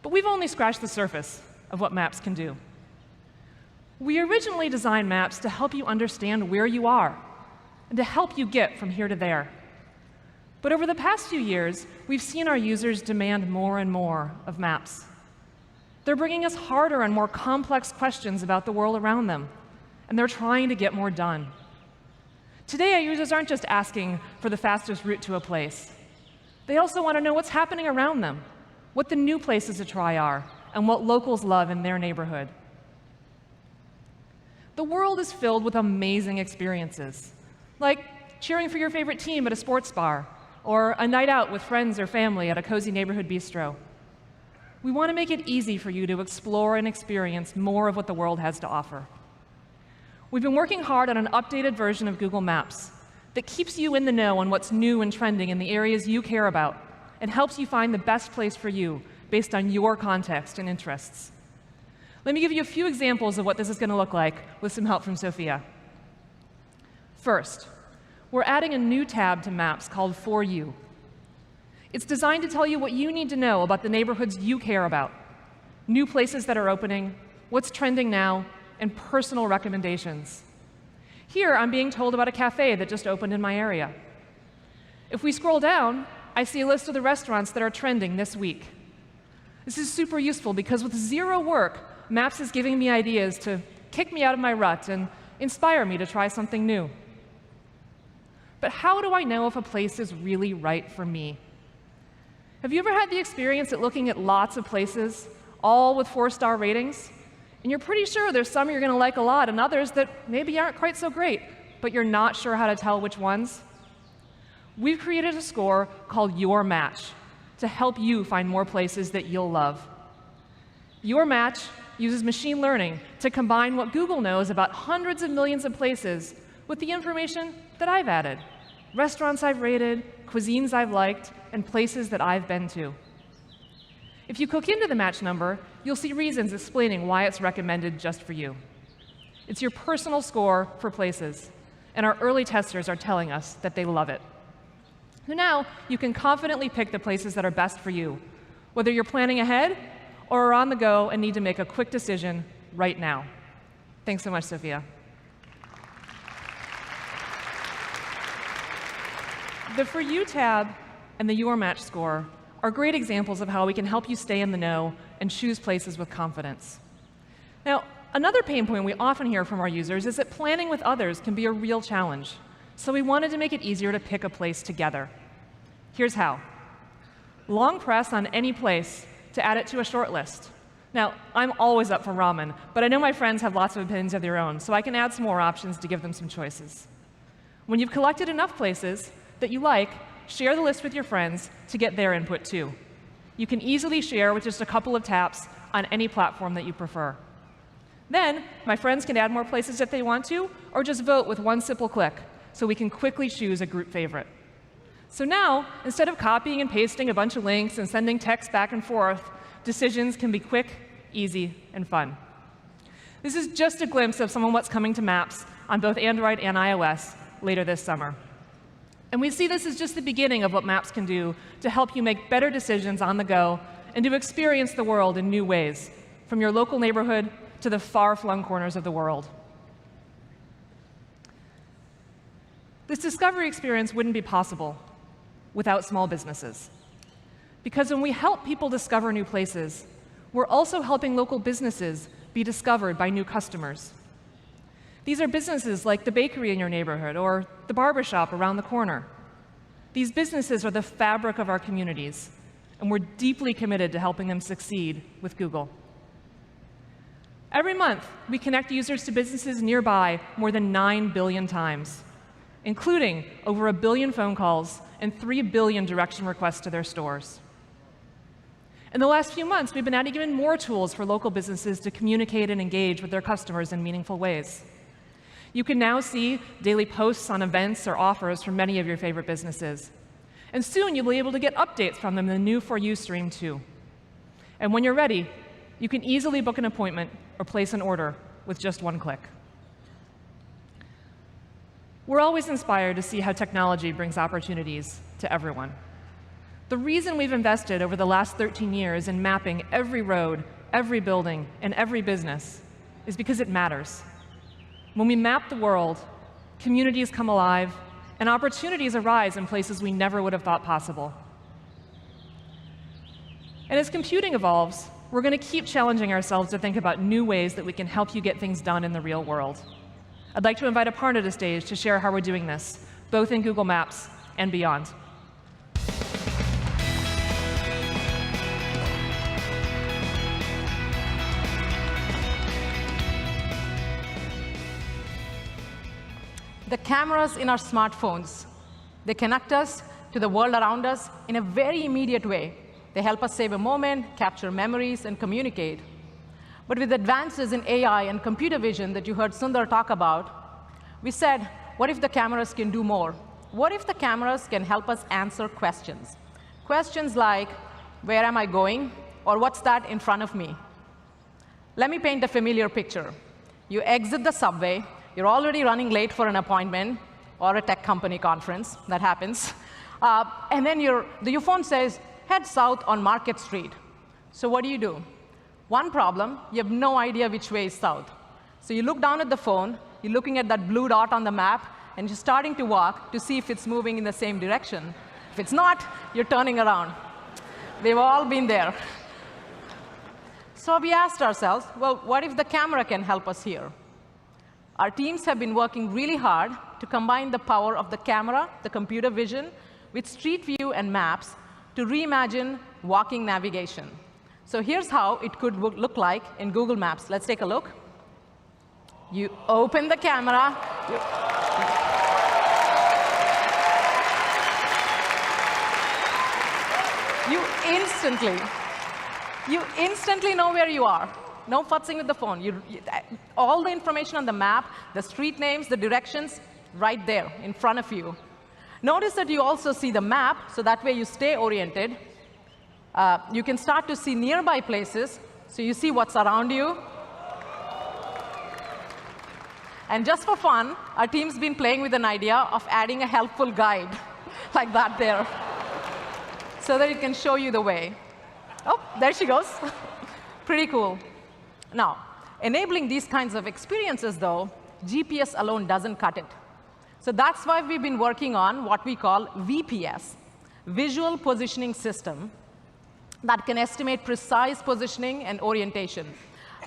But we've only scratched the surface of what maps can do. We originally designed maps to help you understand where you are and to help you get from here to there. But over the past few years, we've seen our users demand more and more of maps. They're bringing us harder and more complex questions about the world around them, and they're trying to get more done. Today, our users aren't just asking for the fastest route to a place. They also want to know what's happening around them, what the new places to try are, and what locals love in their neighborhood. The world is filled with amazing experiences, like cheering for your favorite team at a sports bar, or a night out with friends or family at a cozy neighborhood bistro. We want to make it easy for you to explore and experience more of what the world has to offer. We've been working hard on an updated version of Google Maps that keeps you in the know on what's new and trending in the areas you care about and helps you find the best place for you based on your context and interests. Let me give you a few examples of what this is going to look like with some help from Sophia. First, we're adding a new tab to Maps called For You. It's designed to tell you what you need to know about the neighborhoods you care about, new places that are opening, what's trending now, and personal recommendations. Here, I'm being told about a cafe that just opened in my area. If we scroll down, I see a list of the restaurants that are trending this week. This is super useful because with zero work, Maps is giving me ideas to kick me out of my rut and inspire me to try something new. But how do I know if a place is really right for me? Have you ever had the experience at looking at lots of places, all with 4-star ratings, and you're pretty sure there's some you're going to like a lot and others that maybe aren't quite so great, but you're not sure how to tell which ones? We've created a score called Your Match to help you find more places that you'll love. Your Match uses machine learning to combine what Google knows about hundreds of millions of places with the information that I've added, restaurants I've rated, cuisines I've liked, and places that I've been to. If you click into the match number, you'll see reasons explaining why it's recommended just for you. It's your personal score for places, and our early testers are telling us that they love it. So now you can confidently pick the places that are best for you, whether you're planning ahead or are on the go and need to make a quick decision right now. Thanks so much, Sophia. The For You tab and the Your Match score are great examples of how we can help you stay in the know and choose places with confidence. Now, another pain point we often hear from our users is that planning with others can be a real challenge. So we wanted to make it easier to pick a place together. Here's how. Long press on any place to add it to a short list. Now, I'm always up for ramen, but I know my friends have lots of opinions of their own, so I can add some more options to give them some choices. When you've collected enough places that you like, share the list with your friends to get their input too. You can easily share with just a couple of taps on any platform that you prefer. Then, my friends can add more places if they want to, or just vote with one simple click, so we can quickly choose a group favorite. So now, instead of copying and pasting a bunch of links and sending text back and forth, decisions can be quick, easy, and fun. This is just a glimpse of some of what's coming to Maps on both Android and iOS later this summer. And we see this as just the beginning of what Maps can do to help you make better decisions on the go and to experience the world in new ways, from your local neighborhood to the far-flung corners of the world. This discovery experience wouldn't be possible without small businesses. Because when we help people discover new places, we're also helping local businesses be discovered by new customers. These are businesses like the bakery in your neighborhood or the barbershop around the corner. These businesses are the fabric of our communities, and we're deeply committed to helping them succeed with Google. Every month, we connect users to businesses nearby more than 9 billion times, including over 1 billion phone calls and 3 billion direction requests to their stores. In the last few months, we've been adding even more tools for local businesses to communicate and engage with their customers in meaningful ways. You can now see daily posts on events or offers from many of your favorite businesses. And soon, you'll be able to get updates from them in the new For You stream, too. And when you're ready, you can easily book an appointment or place an order with just one click. We're always inspired to see how technology brings opportunities to everyone. The reason we've invested over the last 13 years in mapping every road, every building, and every business is because it matters. When we map the world, communities come alive, and opportunities arise in places we never would have thought possible. And as computing evolves, we're going to keep challenging ourselves to think about new ways that we can help you get things done in the real world. I'd like to invite Aparna to the stage to share how we're doing this, both in Google Maps and beyond. The cameras in our smartphones, they connect us to the world around us in a very immediate way. They help us save a moment, capture memories, and communicate. But with advances in AI and computer vision that you heard Sundar talk about, we said, what if the cameras can do more? What if the cameras can help us answer questions? Questions like, where am I going? Or what's that in front of me? Let me paint a familiar picture. You exit the subway. You're already running late for an appointment or a tech company conference. That happens. And then your phone says, head south on Market Street. So what do? One problem, you have no idea which way is south. So you look down at the phone, you're looking at that blue dot on the map, and you're starting to walk to see if it's moving in the same direction. If it's not, you're turning around. We've all been there. So we asked ourselves, well, what if the camera can help us here? Our teams have been working really hard to combine the power of the camera, the computer vision, with Street View and Maps to reimagine walking navigation. So here's how it could look like in Google Maps. Let's take a look. You open the camera. You instantly know where you are. No futzing with the phone. All the information on the map, the street names, the directions, right there in front of you. Notice that you also see the map, so that way you stay oriented. You can start to see nearby places, so you see what's around you. And just for fun, our team's been playing with an idea of adding a helpful guide, like that there, so that it can show you the way. Oh, there she goes. Pretty cool. Now, enabling these kinds of experiences, though, GPS alone doesn't cut it. So that's why we've been working on what we call VPS, Visual Positioning System, that can estimate precise positioning and orientation.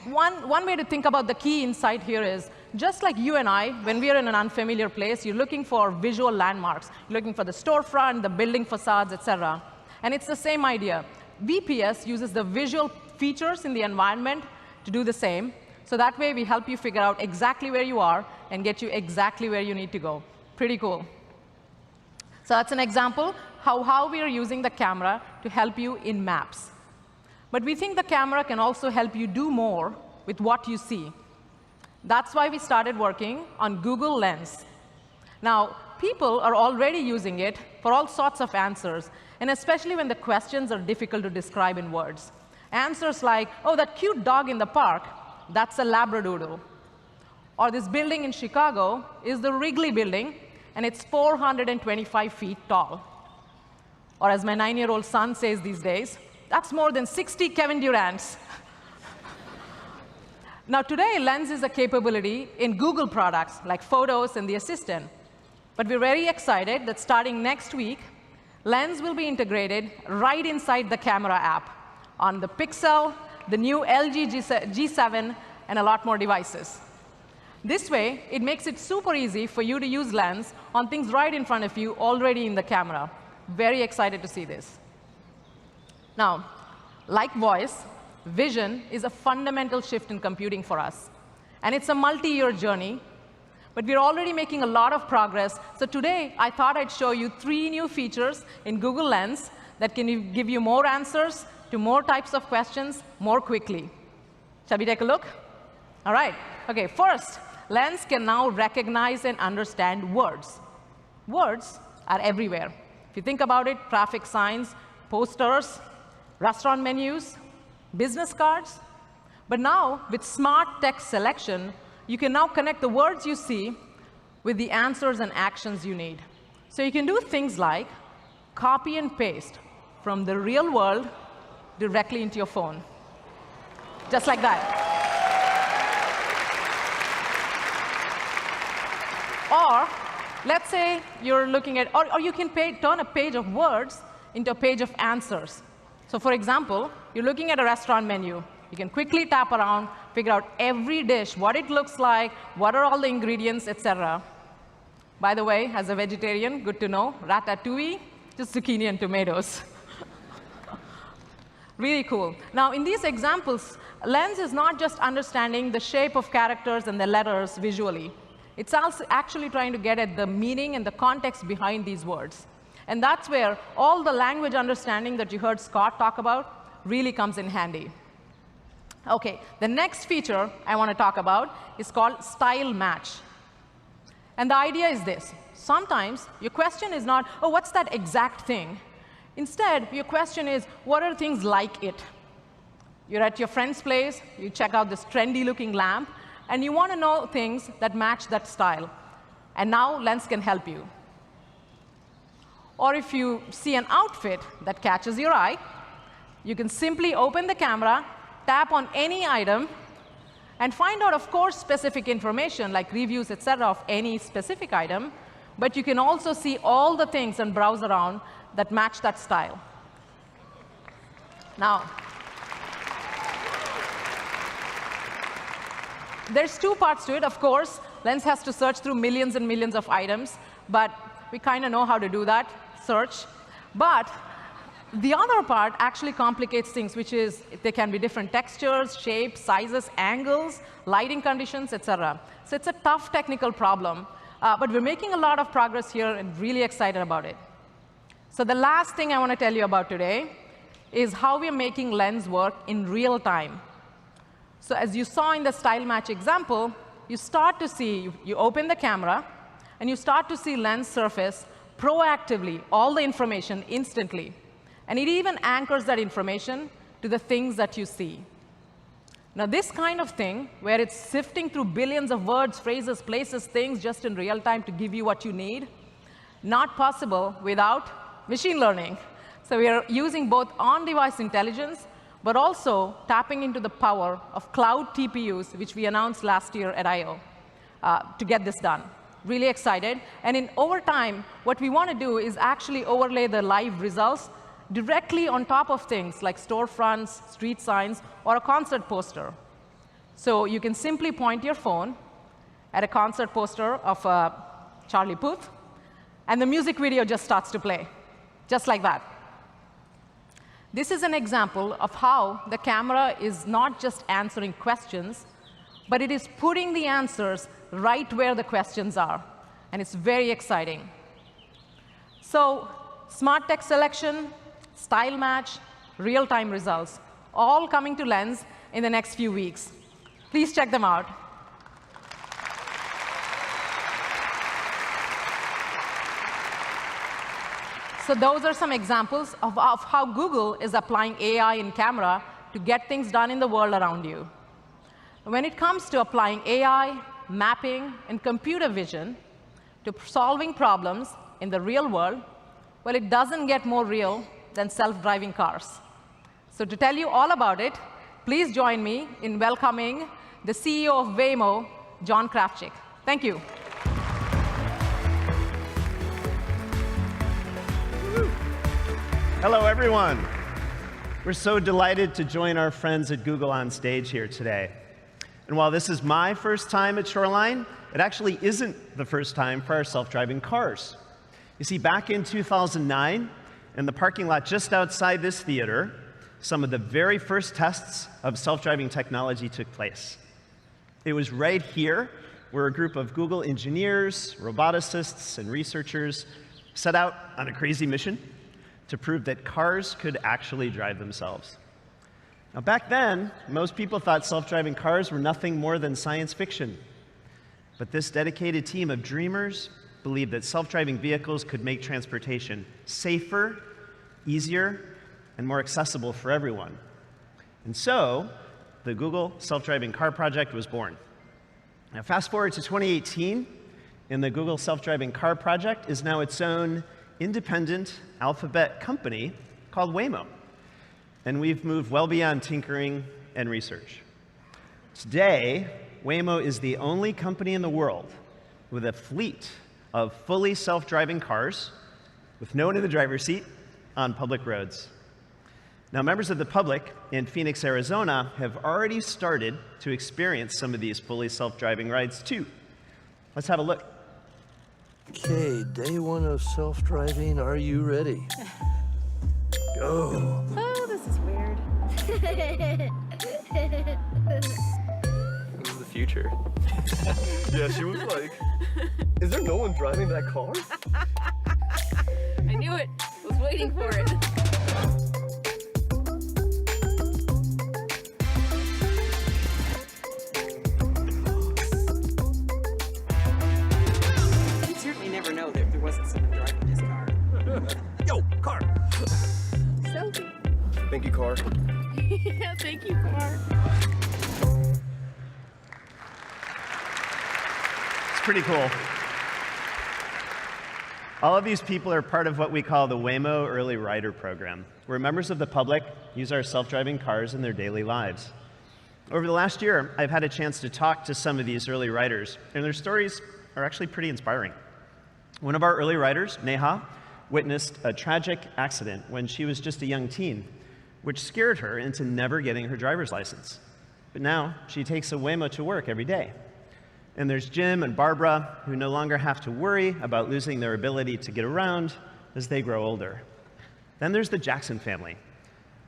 One way to think about the key insight here is, just like you and I, when we are in an unfamiliar place, you're looking for visual landmarks. You're looking for the storefront, the building facades, et cetera. And it's the same idea. VPS uses the visual features in the environment to do the same. So that way, we help you figure out exactly where you are and get you exactly where you need to go. Pretty cool. So that's an example how we are using the camera to help you in maps. But we think the camera can also help you do more with what you see. That's why we started working on Google Lens. Now, people are already using it for all sorts of answers, and especially when the questions are difficult to describe in words. Answers like, oh, that cute dog in the park, that's a Labradoodle. Or this building in Chicago is the Wrigley Building, and it's 425 feet tall. Or as my 9-year-old son says these days, that's more than 60 Kevin Durants. Now, today, Lens is a capability in Google products like Photos and the Assistant. But we're very excited that starting next week, Lens will be integrated right inside the camera app on the Pixel, the new LG G7, and a lot more devices. This way, it makes it super easy for you to use Lens on things right in front of you already in the camera. Very excited to see this. Now, like voice, vision is a fundamental shift in computing for us. And it's a multi-year journey. But we're already making a lot of progress. So today, I thought I'd show you 3 new features in Google Lens that can give you more answers to more types of questions more quickly. Shall we take a look? All right. OK, first, Lens can now recognize and understand words. Words are everywhere. If you think about it, traffic signs, posters, restaurant menus, business cards. But now, with smart text selection, you can now connect the words you see with the answers and actions you need. So you can do things like copy and paste from the real world directly into your phone, just like that. Or let's say you're looking at, or you can turn a page of words into a page of answers. So for example, you're looking at a restaurant menu. You can quickly tap around, figure out every dish, what it looks like, what are all the ingredients, etc. By the way, as a vegetarian, good to know, ratatouille, just zucchini and tomatoes. Really cool. Now, in these examples, Lens is not just understanding the shape of characters and the letters visually. It's also actually trying to get at the meaning and the context behind these words. And that's where all the language understanding that you heard Scott talk about really comes in handy. OK, the next feature I want to talk about is called Style Match. And the idea is this. Sometimes your question is not, oh, what's that exact thing? Instead, your question is, what are things like it? You're at your friend's place, you check out this trendy-looking lamp, and you want to know things that match that style. And now Lens can help you. Or if you see an outfit that catches your eye, you can simply open the camera, tap on any item, and find out, of course, specific information like reviews, et cetera, of any specific item. But you can also see all the things and browse around that match that style. Now, there's 2 parts to it. Of course, Lens has to search through millions and millions of items. But we kind of know how to do that, search. But the other part actually complicates things, which is there can be different textures, shapes, sizes, angles, lighting conditions, et cetera. So it's a tough technical problem. But we're making a lot of progress here and really excited about it. So the last thing I want to tell you about today is how we're making Lens work in real time. So as you saw in the Style Match example, you start to see, you open the camera, and you start to see Lens surface proactively all the information instantly. And it even anchors that information to the things that you see. Now, this kind of thing, where it's sifting through billions of words, phrases, places, things just in real time to give you what you need, not possible without machine learning. So we are using both on-device intelligence, but also tapping into the power of cloud TPUs, which we announced last year at I/O, to get this done. Really excited. And over time, what we want to do is actually overlay the live results directly on top of things like storefronts, street signs, or a concert poster. So you can simply point your phone at a concert poster of Charlie Puth, and the music video just starts to play, just like that. This is an example of how the camera is not just answering questions, but it is putting the answers right where the questions are. And it's very exciting. So smart text selection, style match, real-time results, all coming to Lens in the next few weeks. Please check them out. So those are some examples of how Google is applying AI in camera to get things done in the world around you. When it comes to applying AI, mapping, and computer vision to solving problems in the real world, well, it doesn't get more real than self-driving cars. So to tell you all about it, please join me in welcoming the CEO of Waymo, John Krafcik. Thank you. Hello, everyone. We're so delighted to join our friends at Google on stage here today. And while this is my first time at Shoreline, it actually isn't the first time for our self-driving cars. You see, back in 2009, in the parking lot just outside this theater, some of the very first tests of self-driving technology took place. It was right here where a group of Google engineers, roboticists, and researchers set out on a crazy mission to prove that cars could actually drive themselves. Now, back then, most people thought self-driving cars were nothing more than science fiction. But this dedicated team of dreamers believed that self-driving vehicles could make transportation safer, easier, and more accessible for everyone. And so, the Google Self-Driving Car Project was born. Now, fast forward to 2018, and the Google Self-Driving Car Project is now its own independent alphabet company called Waymo. And we've moved well beyond tinkering and research. Today, Waymo is the only company in the world with a fleet of fully self-driving cars with no one in the driver's seat on public roads. Now, members of the public in Phoenix, Arizona have already started to experience some of these fully self-driving rides too. Let's have a look. Okay, day one of self-driving. Are you ready? Go. Oh, this is weird. This is the future. Yeah, she was like, is there no one driving that car? I knew it. I was waiting for it. You'd certainly never know that there wasn't someone driving his car. Yo, car. Selfie. Thank you, car. Yeah, thank you, car. It's pretty cool. All of these people are part of what we call the Waymo Early Rider Program, where members of the public use our self-driving cars in their daily lives. Over the last year, I've had a chance to talk to some of these early riders, and their stories are actually pretty inspiring. One of our early riders, Neha, witnessed a tragic accident when she was just a young teen, which scared her into never getting her driver's license. But now she takes a Waymo to work every day. And there's Jim and Barbara, who no longer have to worry about losing their ability to get around as they grow older. Then there's the Jackson family.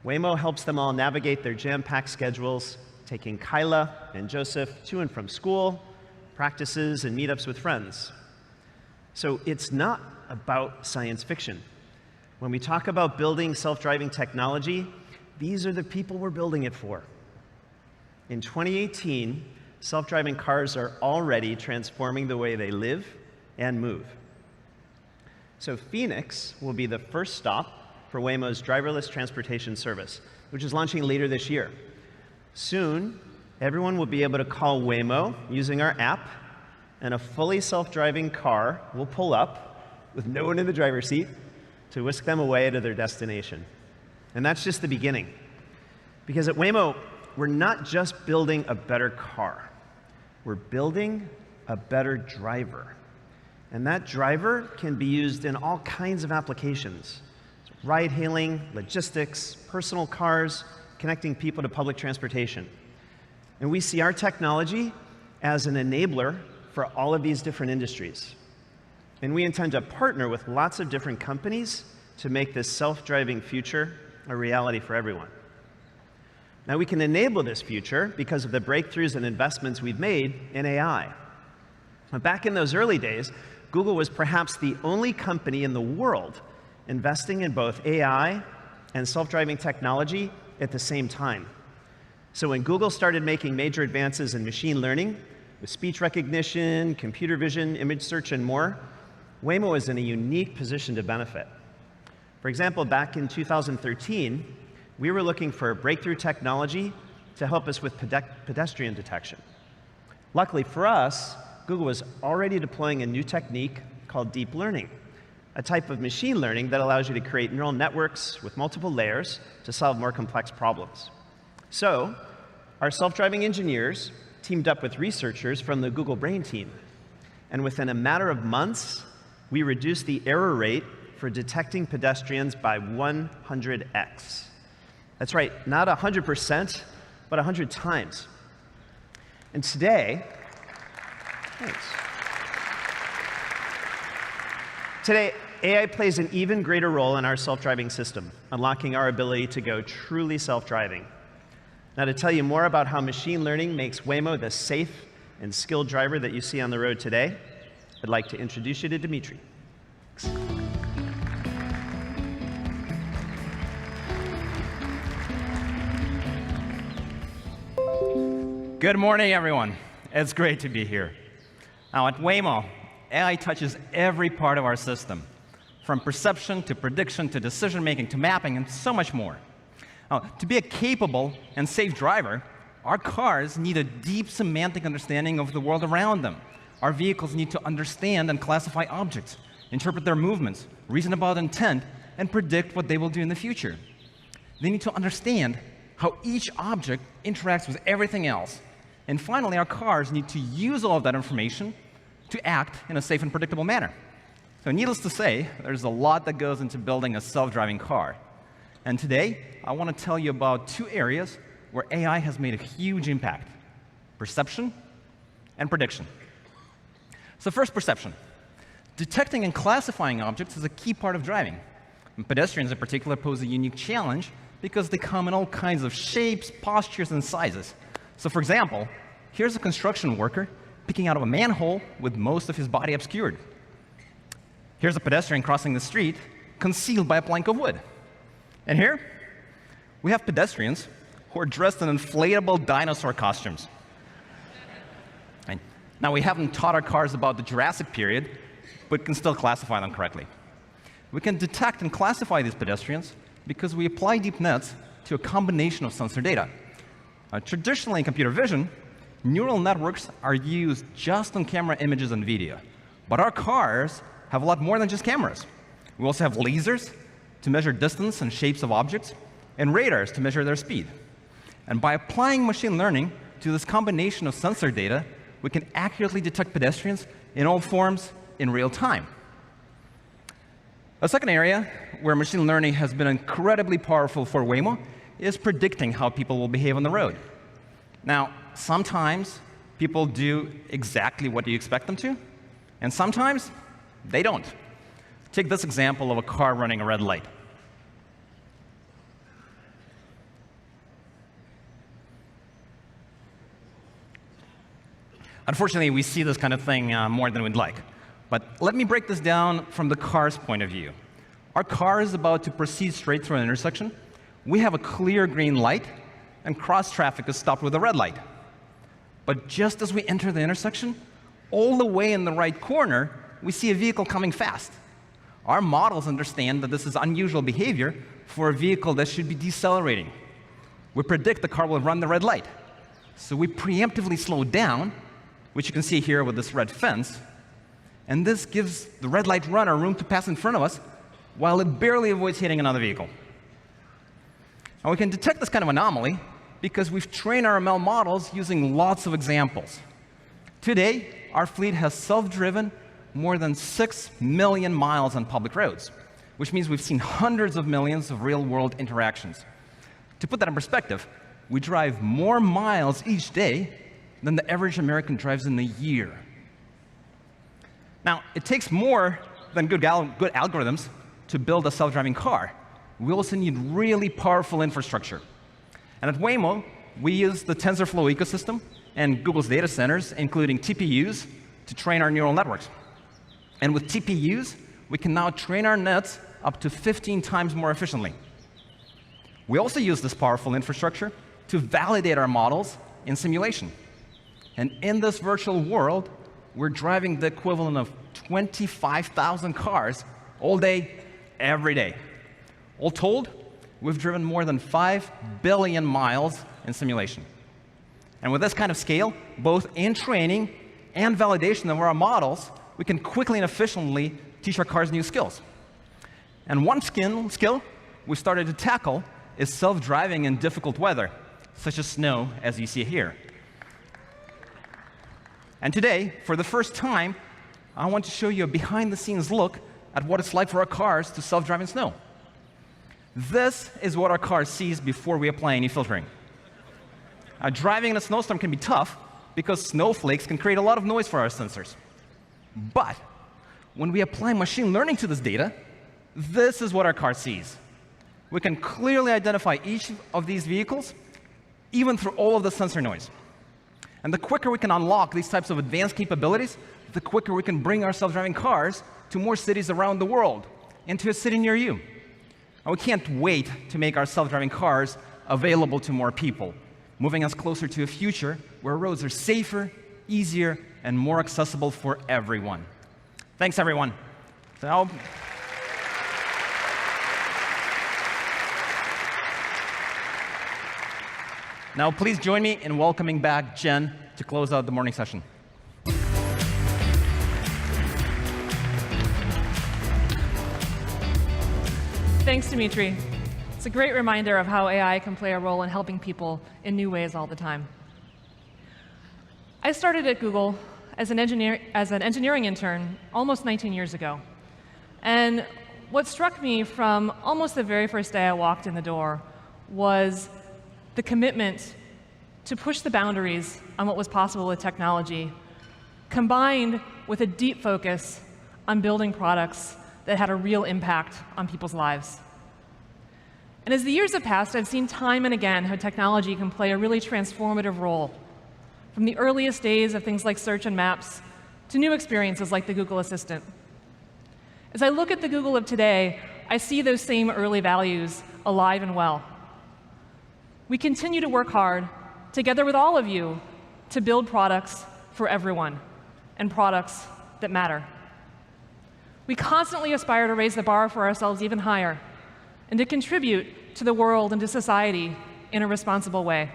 Waymo helps them all navigate their jam-packed schedules, taking Kyla and Joseph to and from school, practices, and meetups with friends. So it's not about science fiction. When we talk about building self-driving technology, these are the people we're building it for. In 2018, self-driving cars are already transforming the way they live and move. So Phoenix will be the first stop for Waymo's driverless transportation service, which is launching later this year. Soon, everyone will be able to call Waymo using our app, and a fully self-driving car will pull up with no one in the driver's seat to whisk them away to their destination. And that's just the beginning. Because at Waymo, we're not just building a better car. We're building a better driver. And that driver can be used in all kinds of applications. Ride-hailing, logistics, personal cars, connecting people to public transportation. And we see our technology as an enabler for all of these different industries. And we intend to partner with lots of different companies to make this self-driving future a reality for everyone. Now, we can enable this future because of the breakthroughs and investments we've made in AI. Now, back in those early days, Google was perhaps the only company in the world investing in both AI and self-driving technology at the same time. So when Google started making major advances in machine learning, with speech recognition, computer vision, image search, and more, Waymo is in a unique position to benefit. For example, back in 2013, we were looking for a breakthrough technology to help us with pedestrian detection. Luckily for us, Google was already deploying a new technique called deep learning, a type of machine learning that allows you to create neural networks with multiple layers to solve more complex problems. So our self-driving engineers teamed up with researchers from the Google Brain team. And within a matter of months, we reduced the error rate for detecting pedestrians by 100x. That's right, not 100%, but 100 times. And today, Today, AI plays an even greater role in our self-driving system, unlocking our ability to go truly self-driving. Now, to tell you more about how machine learning makes Waymo the safe and skilled driver that you see on the road today, I'd like to introduce you to Dimitri. Good morning, everyone. It's great to be here. Now, at Waymo, AI touches every part of our system, from perception to prediction to decision-making to mapping and so much more. Now, to be a capable and safe driver, our cars need a deep semantic understanding of the world around them. Our vehicles need to understand and classify objects, interpret their movements, reason about intent, and predict what they will do in the future. They need to understand how each object interacts with everything else. And finally, our cars need to use all of that information to act in a safe and predictable manner. So needless to say, there's a lot that goes into building a self-driving car. And today, I want to tell you about two areas where AI has made a huge impact: perception and prediction. So first, perception. Detecting and classifying objects is a key part of driving. And pedestrians in particular pose a unique challenge because they come in all kinds of shapes, postures, and sizes. So for example, here's a construction worker picking out of a manhole with most of his body obscured. Here's a pedestrian crossing the street, concealed by a plank of wood. And here, we have pedestrians who are dressed in inflatable dinosaur costumes. Now, we haven't taught our cars about the Jurassic period, but can still classify them correctly. We can detect and classify these pedestrians because we apply deep nets to a combination of sensor data. Traditionally, in computer vision, neural networks are used just on camera images and video. But our cars have a lot more than just cameras. We also have lasers to measure distance and shapes of objects, and radars to measure their speed. And by applying machine learning to this combination of sensor data, we can accurately detect pedestrians in all forms in real time. A second area where machine learning has been incredibly powerful for Waymo is predicting how people will behave on the road. Now, sometimes people do exactly what you expect them to, and sometimes they don't. Take this example of a car running a red light. Unfortunately, we see this kind of thing more than we'd like. But let me break this down from the car's point of view. Our car is about to proceed straight through an intersection. We have a clear green light, and cross traffic is stopped with a red light. But just as we enter the intersection, all the way in the right corner, we see a vehicle coming fast. Our models understand that this is unusual behavior for a vehicle that should be decelerating. We predict the car will run the red light. So we preemptively slow down, which you can see here with this red fence. And this gives the red light runner room to pass in front of us while it barely avoids hitting another vehicle. And we can detect this kind of anomaly because we've trained our ML models using lots of examples. Today, our fleet has self-driven more than 6 million miles on public roads, which means we've seen hundreds of millions of real-world interactions. To put that in perspective, we drive more miles each day than the average American drives in a year. Now, it takes more than good algorithms to build a self-driving car. We also need really powerful infrastructure. And at Waymo, we use the TensorFlow ecosystem and Google's data centers, including TPUs, to train our neural networks. And with TPUs, we can now train our nets up to 15 times more efficiently. We also use this powerful infrastructure to validate our models in simulation. And in this virtual world, we're driving the equivalent of 25,000 cars all day, every day. All told, we've driven more than 5 billion miles in simulation. And with this kind of scale, both in training and validation of our models, we can quickly and efficiently teach our cars new skills. And one skill we started to tackle is self-driving in difficult weather, such as snow, as you see here. And today, for the first time, I want to show you a behind-the-scenes look at what it's like for our cars to self-drive in snow. This is what our car sees before we apply any filtering. Driving in a snowstorm can be tough because snowflakes can create a lot of noise for our sensors. But when we apply machine learning to this data, this is what our car sees. We can clearly identify each of these vehicles, even through all of the sensor noise. And the quicker we can unlock these types of advanced capabilities, the quicker we can bring our self-driving cars to more cities around the world, and to a city near you. And we can't wait to make our self-driving cars available to more people, moving us closer to a future where roads are safer, easier, and more accessible for everyone. Thanks, everyone. Now, please join me in welcoming back Jen to close out the morning session. Thanks, Dimitri. It's a great reminder of how AI can play a role in helping people in new ways all the time. I started at Google as an engineering intern almost 19 years ago. And what struck me from almost the very first day I walked in the door was the commitment to push the boundaries on what was possible with technology, combined with a deep focus on building products that had a real impact on people's lives. And as the years have passed, I've seen time and again how technology can play a really transformative role, from the earliest days of things like search and maps to new experiences like the Google Assistant. As I look at the Google of today, I see those same early values alive and well. We continue to work hard, together with all of you, to build products for everyone, and products that matter. We constantly aspire to raise the bar for ourselves even higher, and to contribute to the world and to society in a responsible way.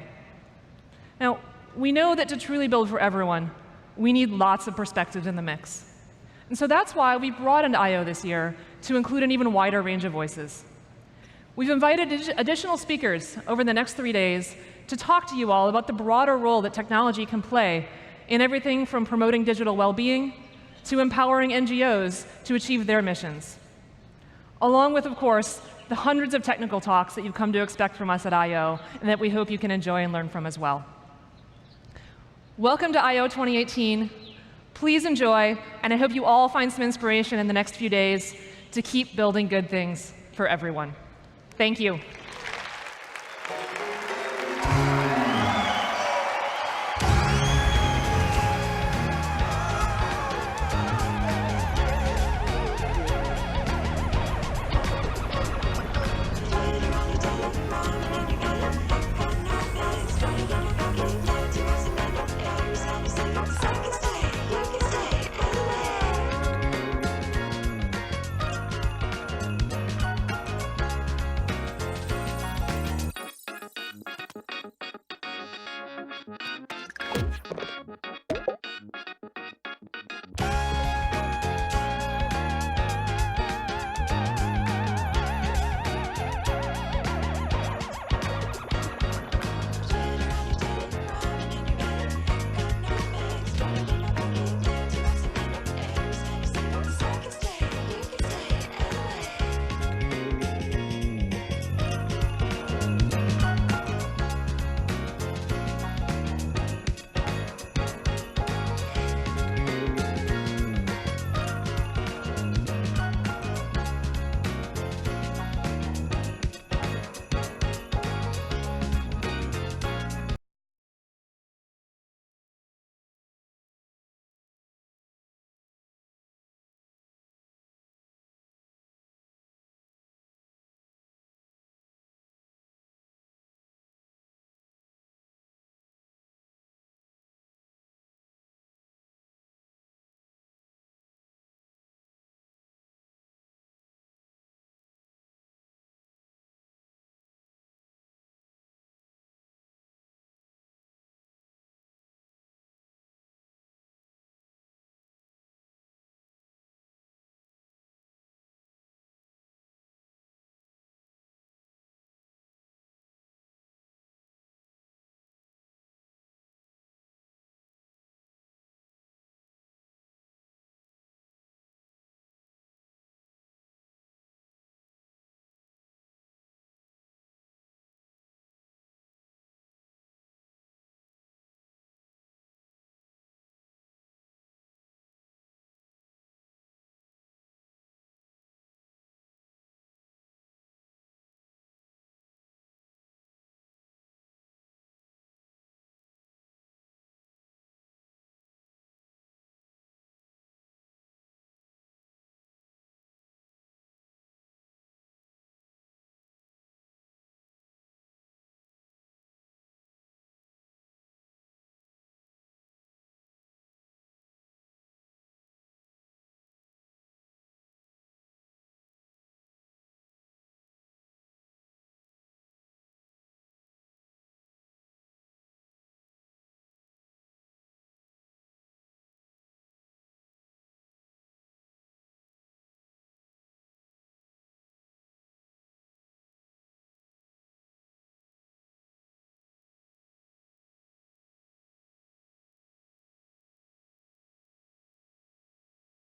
Now, we know that to truly build for everyone, we need lots of perspectives in the mix. And so that's why we broadened I/O this year to include an even wider range of voices. We've invited additional speakers over the next 3 days to talk to you all about the broader role that technology can play in everything from promoting digital well-being to empowering NGOs to achieve their missions, along with, of course, the hundreds of technical talks that you've come to expect from us at I/O and that we hope you can enjoy and learn from as well. Welcome to I/O 2018. Please enjoy, and I hope you all find some inspiration in the next few days to keep building good things for everyone. Thank you.